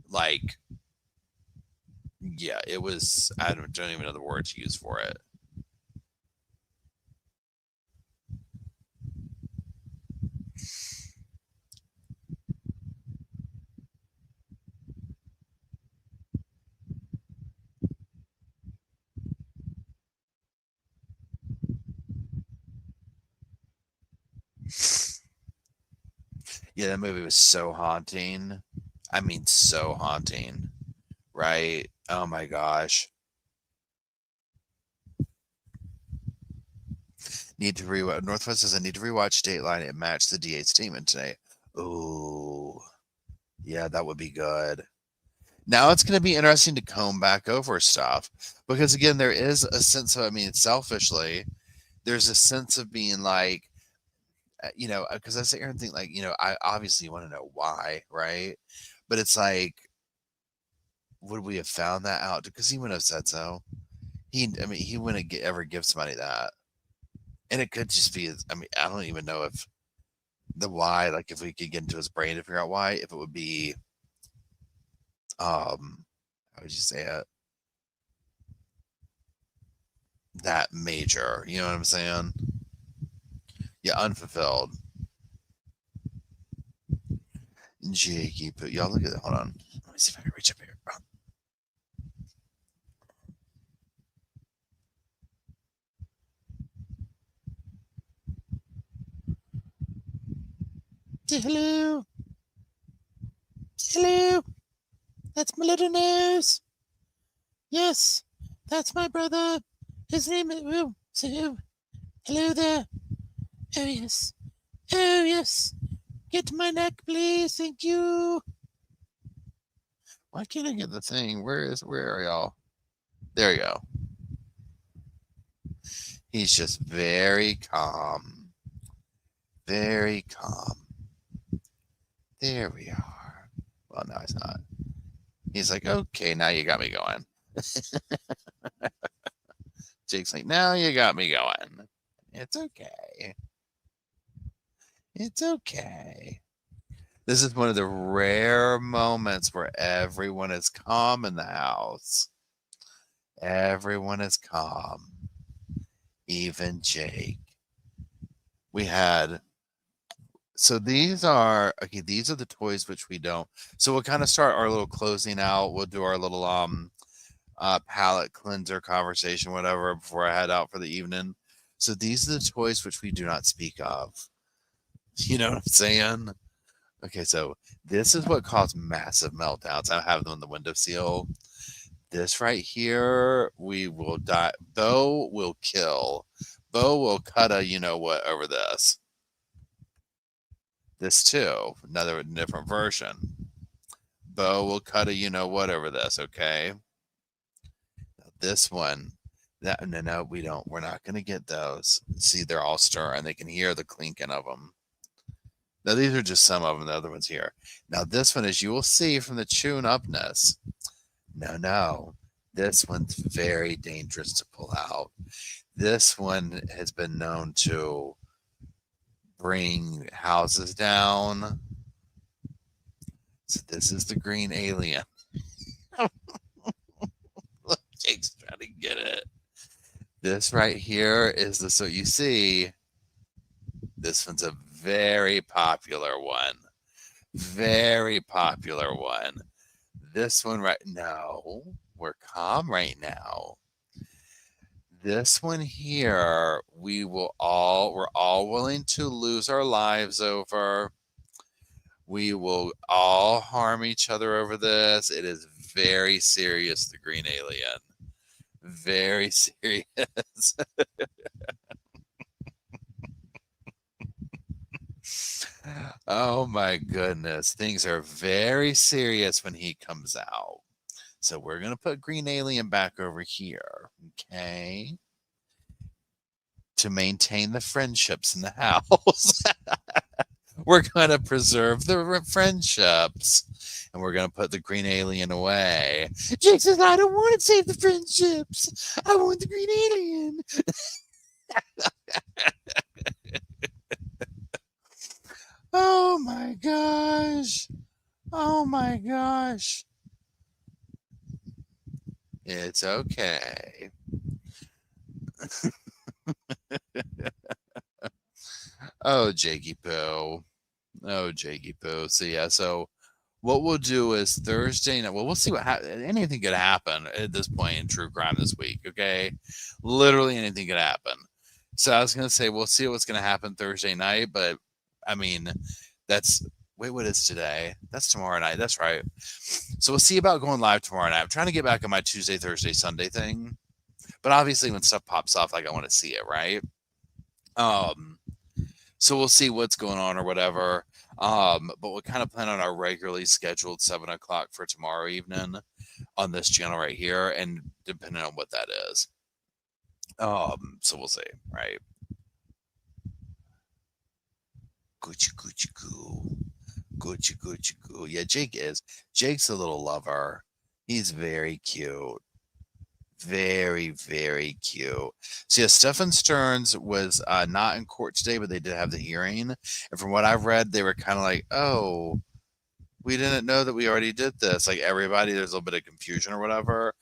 like, yeah, it was, I don't even know the word to use for it. Yeah, that movie was so haunting. I mean, so haunting, right? Oh my gosh. Need to rewatch. Northwest says I need to rewatch Dateline. It matched the DA statement today. Ooh, yeah, that would be good. Now it's going to be interesting to comb back over stuff because again, there is a sense of, I mean, selfishly, there's a sense of being like, because I sit here and think like, I obviously want to know why, right? But it's like, would we have found that out? Because he wouldn't have said so. He wouldn't ever give somebody that. And it could just be, I mean, I don't even know if the why, like if we could get into his brain to figure out why, if it would be, how would you say it? That major, you know what I'm saying? Yeah, unfulfilled. Jakey, but y'all look at that. Hold on. Let me see if I can reach up here. Hello. Hello. That's my little nose. Yes, that's my brother. His name is hello there. Oh yes. Oh yes. Get to my neck, please. Thank you. Why can't I get the thing? Where are y'all? There you go. He's just very calm. Very calm. There we are. Well, no, he's not. He's like, okay, now you got me going. Jake's like, now you got me going. It's okay. It's okay. This is one of the rare moments where everyone is calm in the house. Everyone is calm. Even Jake. We had, so these are the toys which we don't. So we'll kind of start our little closing out. We'll do our little palate cleanser conversation, whatever, before I head out for the evening. So these are the toys which we do not speak of. You know what I'm saying? Okay, so this is what caused massive meltdowns. I have them on the windowsill. This right here, we will die. Bo will kill. Bo will cut a you-know-what over this. This too, another different version. Bo will cut a you-know-what over this, okay? This one, no, we don't. We're not going to get those. See, they're all stirring. They can hear the clinking of them. Now, these are just some of them. The other one's here. Now, this one, as you will see from the tune-upness, no, this one's very dangerous to pull out. This one has been known to bring houses down. So this is the green alien. Look, Jake's trying to get it. This right here is the, so you see, this one's a very popular one. Very popular one. This one right now, we're calm right now. This one here, we're all willing to lose our lives over. We will all harm each other over this. It is very serious, the green alien. Very serious. Oh my goodness. Things are very serious when he comes out. So we're going to put green alien back over here. Okay. To maintain the friendships in the house. We're going to preserve the friendships. And we're going to put the green alien away. Jake says, I don't want to save the friendships. I want the green alien. Oh my gosh. Oh my gosh. It's okay. Oh, Jakey Poo. Oh, Jakey Poo. So yeah, so what we'll do is Thursday night. Well, we'll see what happens. Anything could happen at this point in true crime this week. Okay, literally anything could happen. So I was gonna say we'll see what's gonna happen Thursday night, but I mean, what is today? That's tomorrow night. That's right. So we'll see about going live tomorrow night. I'm trying to get back on my Tuesday, Thursday, Sunday thing, but obviously when stuff pops off, like I want to see it, right? So we'll see what's going on or whatever. But we'll kind of plan on our regularly scheduled 7 o'clock for tomorrow evening on this channel right here, and depending on what that is. So we'll see, right? Gucci goo. Gucci goo. Yeah, Jake's a little lover. He's very cute. Very, very cute. So yeah, Stefan Stearns was not in court today, but they did have the hearing. And from what I've read, they were kind of like, oh, we didn't know that we already did this. Like everybody, there's a little bit of confusion or whatever.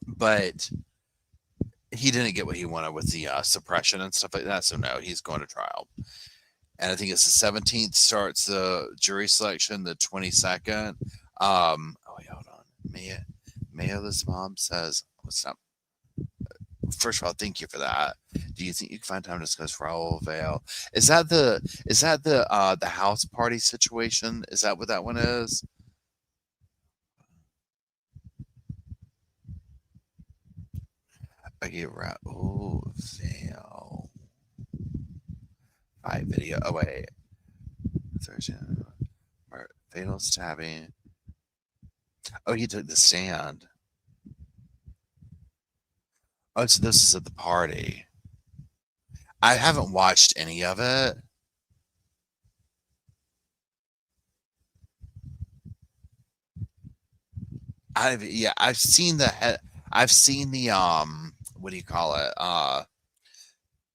But he didn't get what he wanted with the suppression and stuff like that. So no, he's going to trial. And I think it's the 17th starts the jury selection, the 22nd. Oh, wait, hold on. Maya's mom says, what's up? First of all, thank you for that. Do you think you can find time to discuss Raul Vale? Is that the house party situation? Is that what that one is? Okay, Raul Vale. Video. Oh wait. Thursday. Fatal stabbing. Oh, he took the stand. Oh, so this is at the party. I haven't watched any of it. I've seen the what do you call it?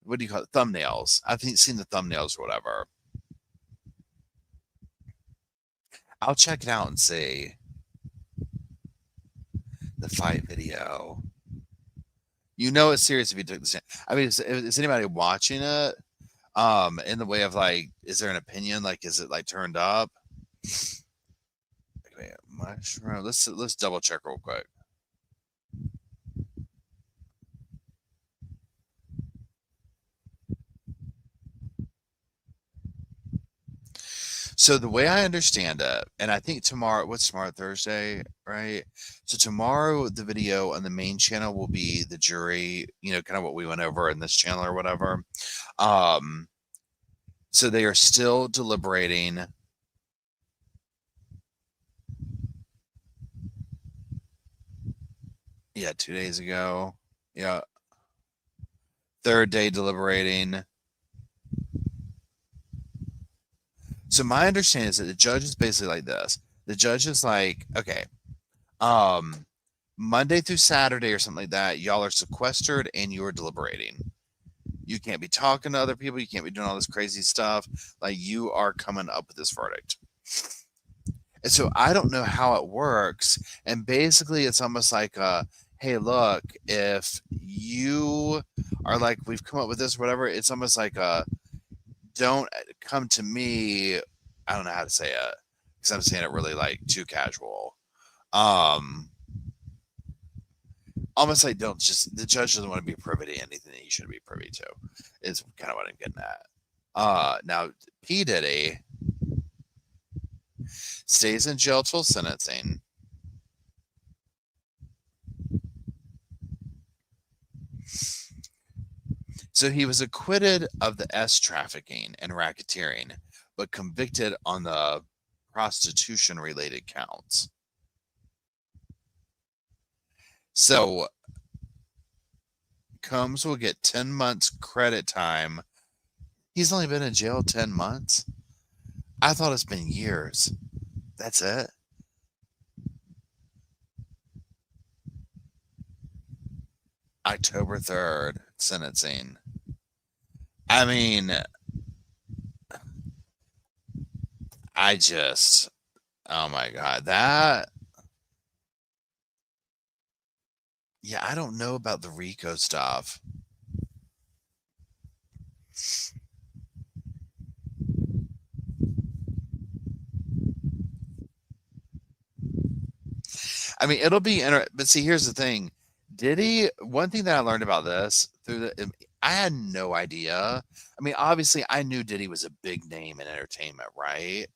What do you call it? Thumbnails. I've seen the thumbnails or whatever. I'll check it out and see the fight video. You know it's serious if you took the stand. I mean, is anybody watching it? In the way of like, is there an opinion? Like, is it like turned up? Wait, mushroom. Let's double check real quick. So the way I understand it, and I think tomorrow, what's tomorrow, Thursday, right? So tomorrow the video on the main channel will be the jury, kind of what we went over in this channel or whatever. So they are still deliberating. Yeah, 2 days ago. Yeah. Third day deliberating. So my understanding is that the judge is basically like this. The judge is like, okay, Monday through Saturday or something like that, y'all are sequestered and you are deliberating. You can't be talking to other people. You can't be doing all this crazy stuff. Like, you are coming up with this verdict. And so I don't know how it works. And basically it's almost like, hey, look, if you are like, we've come up with this, whatever, it's almost like, don't come to me. I don't know how to say it because I'm saying it really like too casual. Almost like the judge doesn't want to be privy to anything that he shouldn't be privy to, is kind of what I'm getting at. Now P. Diddy stays in jail till sentencing. So he was acquitted of the S trafficking and racketeering, but convicted on the prostitution related counts. So Combs will get 10 months credit time. He's only been in jail 10 months. I thought it's been years. That's it. October 3rd, sentencing. I mean, oh my God, yeah, I don't know about the RICO stuff. I mean, it'll be but see, here's the thing. One thing that I learned about this I had no idea. I mean, obviously I knew Diddy was a big name in entertainment, right?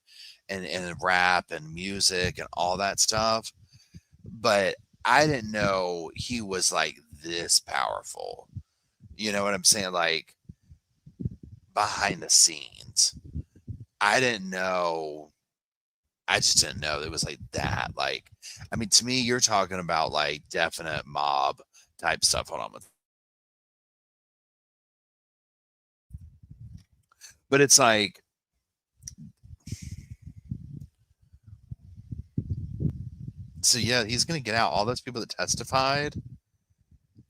And rap and music and all that stuff. But I didn't know he was like this powerful. You know what I'm saying? Like, behind the scenes. I just didn't know it was like that. Like, I mean, to me, you're talking about like definite mob type stuff. Hold on. But it's like, so yeah, he's going to get out all those people that testified.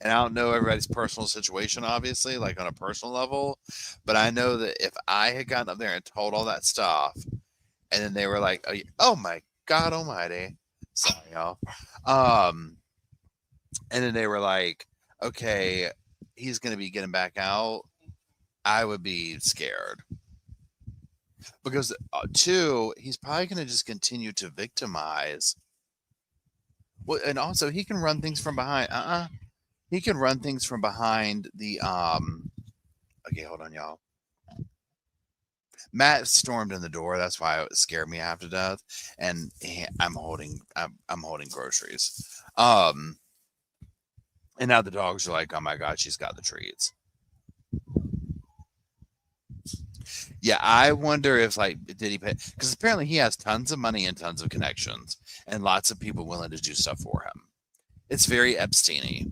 And I don't know everybody's personal situation, obviously, like on a personal level. But I know that if I had gotten up there and told all that stuff, and then they were like, oh my God almighty. Sorry, y'all. And then they were like, okay, he's going to be getting back out. I would be scared. Because, two, he's probably going to just continue to victimize. Well, and also, he can run things from behind. He can run things from behind the, okay, hold on, y'all. Matt stormed in the door. That's why it scared me half to death. And I'm holding groceries. And now the dogs are like, oh my God, she's got the treats. Yeah, I wonder if, like, did he pay? Because apparently he has tons of money and tons of connections and lots of people willing to do stuff for him. It's very Epstein-y.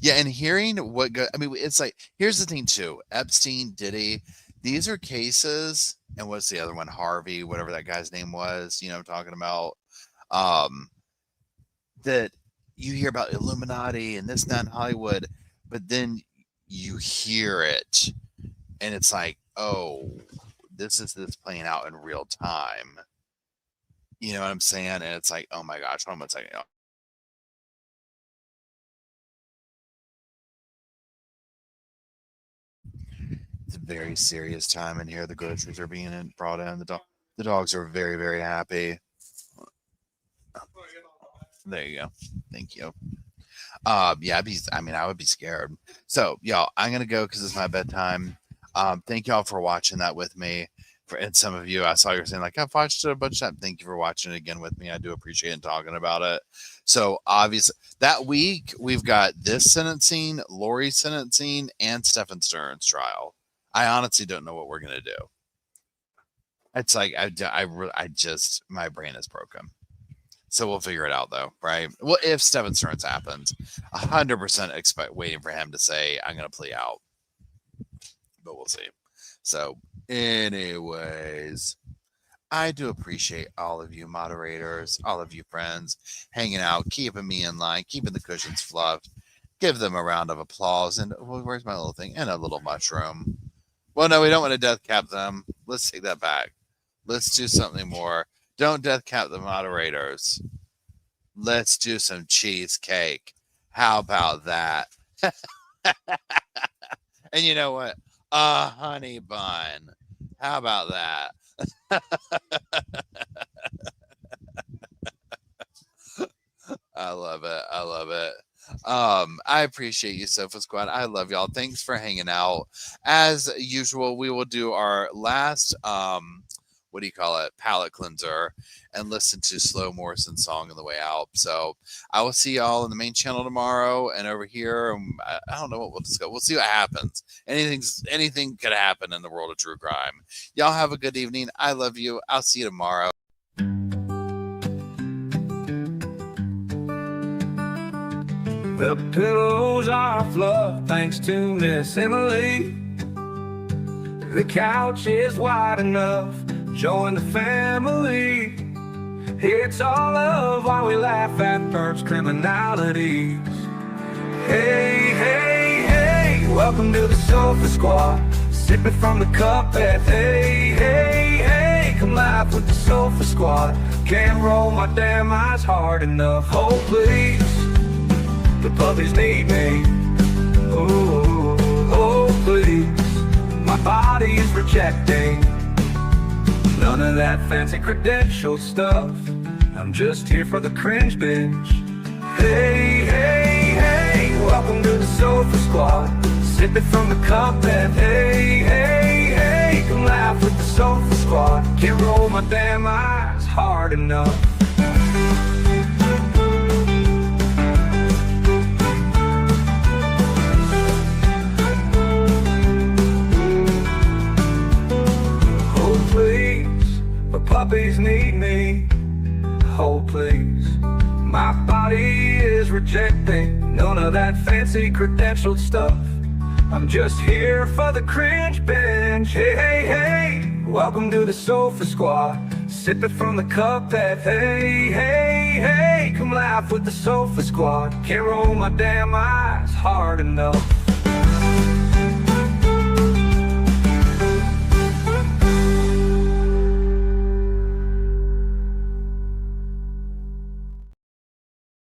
Yeah, and hearing what I mean, it's like, here's the thing too. Epstein, Diddy, these are cases, and what's the other one? Harvey, whatever that guy's name was, I'm talking about. That you hear about Illuminati and this and that in Hollywood, but then you hear it and it's like, oh, this playing out in real time. You know what I'm saying? And it's like, oh my gosh, hold on a second. It's a very serious time in here. The groceries are being brought in. The dogs are very, very happy. There you go. Thank you. Yeah, I would be scared. So, y'all, I'm gonna go because it's my bedtime. Thank y'all for watching that with me. And some of you, I saw you saying like, I've watched it a bunch of times. Thank you for watching it again with me. I do appreciate talking about it. So obviously that week we've got this sentencing, Lori's sentencing, and Stephen Stern's trial. I honestly don't know what we're gonna do. It's like I just my brain is broken. So we'll figure it out though, right? Well, if Stephen Stern's happens, 100% expect waiting for him to say I'm gonna plea out, but we'll see. So, anyways, I do appreciate all of you moderators, all of you friends hanging out, keeping me in line, keeping the cushions fluffed. Give them a round of applause. And where's my little thing? And a little mushroom. Well, no, we don't want to death cap them. Let's take that back. Let's do something more. Don't death cap the moderators. Let's do some cheesecake. How about that? And you know what? A honey bun. How about that? I love it. I love it. I appreciate you, Sofa Squad. I love y'all. Thanks for hanging out. As usual, we will do our last palate cleanser and listen to Slow Morrison's song on the way out. So I will see y'all in the main channel tomorrow and over here. I don't know what we'll discuss. We'll see what happens. Anything could happen in the world of true crime. Y'all have a good evening. I love you. I'll see you tomorrow. The pillows are fluff thanks to Miss Emily. The couch is wide enough. Join the family. It's all love while we laugh at first criminalities. Hey, hey, hey, welcome to the Sofa Squad. Sipping from the cup at hey, hey, hey, come laugh with the Sofa Squad. Can't roll my damn eyes hard enough. Oh, please, the puppies need me. Oh, oh, please, my body is rejecting none of that fancy credential stuff. I'm just here for the cringe binge. Hey, hey, hey, welcome to the Sofa Squad. Sipping from the cup and hey, hey, hey, come laugh with the Sofa Squad. Can't roll my damn eyes hard enough. Oh, please, the puppies need me. Oh, please, my body is rejecting none of that fancy credentialed stuff. I'm just here for the cringe binge. Hey, hey, hey, welcome to the Sofa Squad. Sipping from the cup that hey, hey, hey, come laugh with the Sofa Squad. Can't roll my damn eyes hard enough.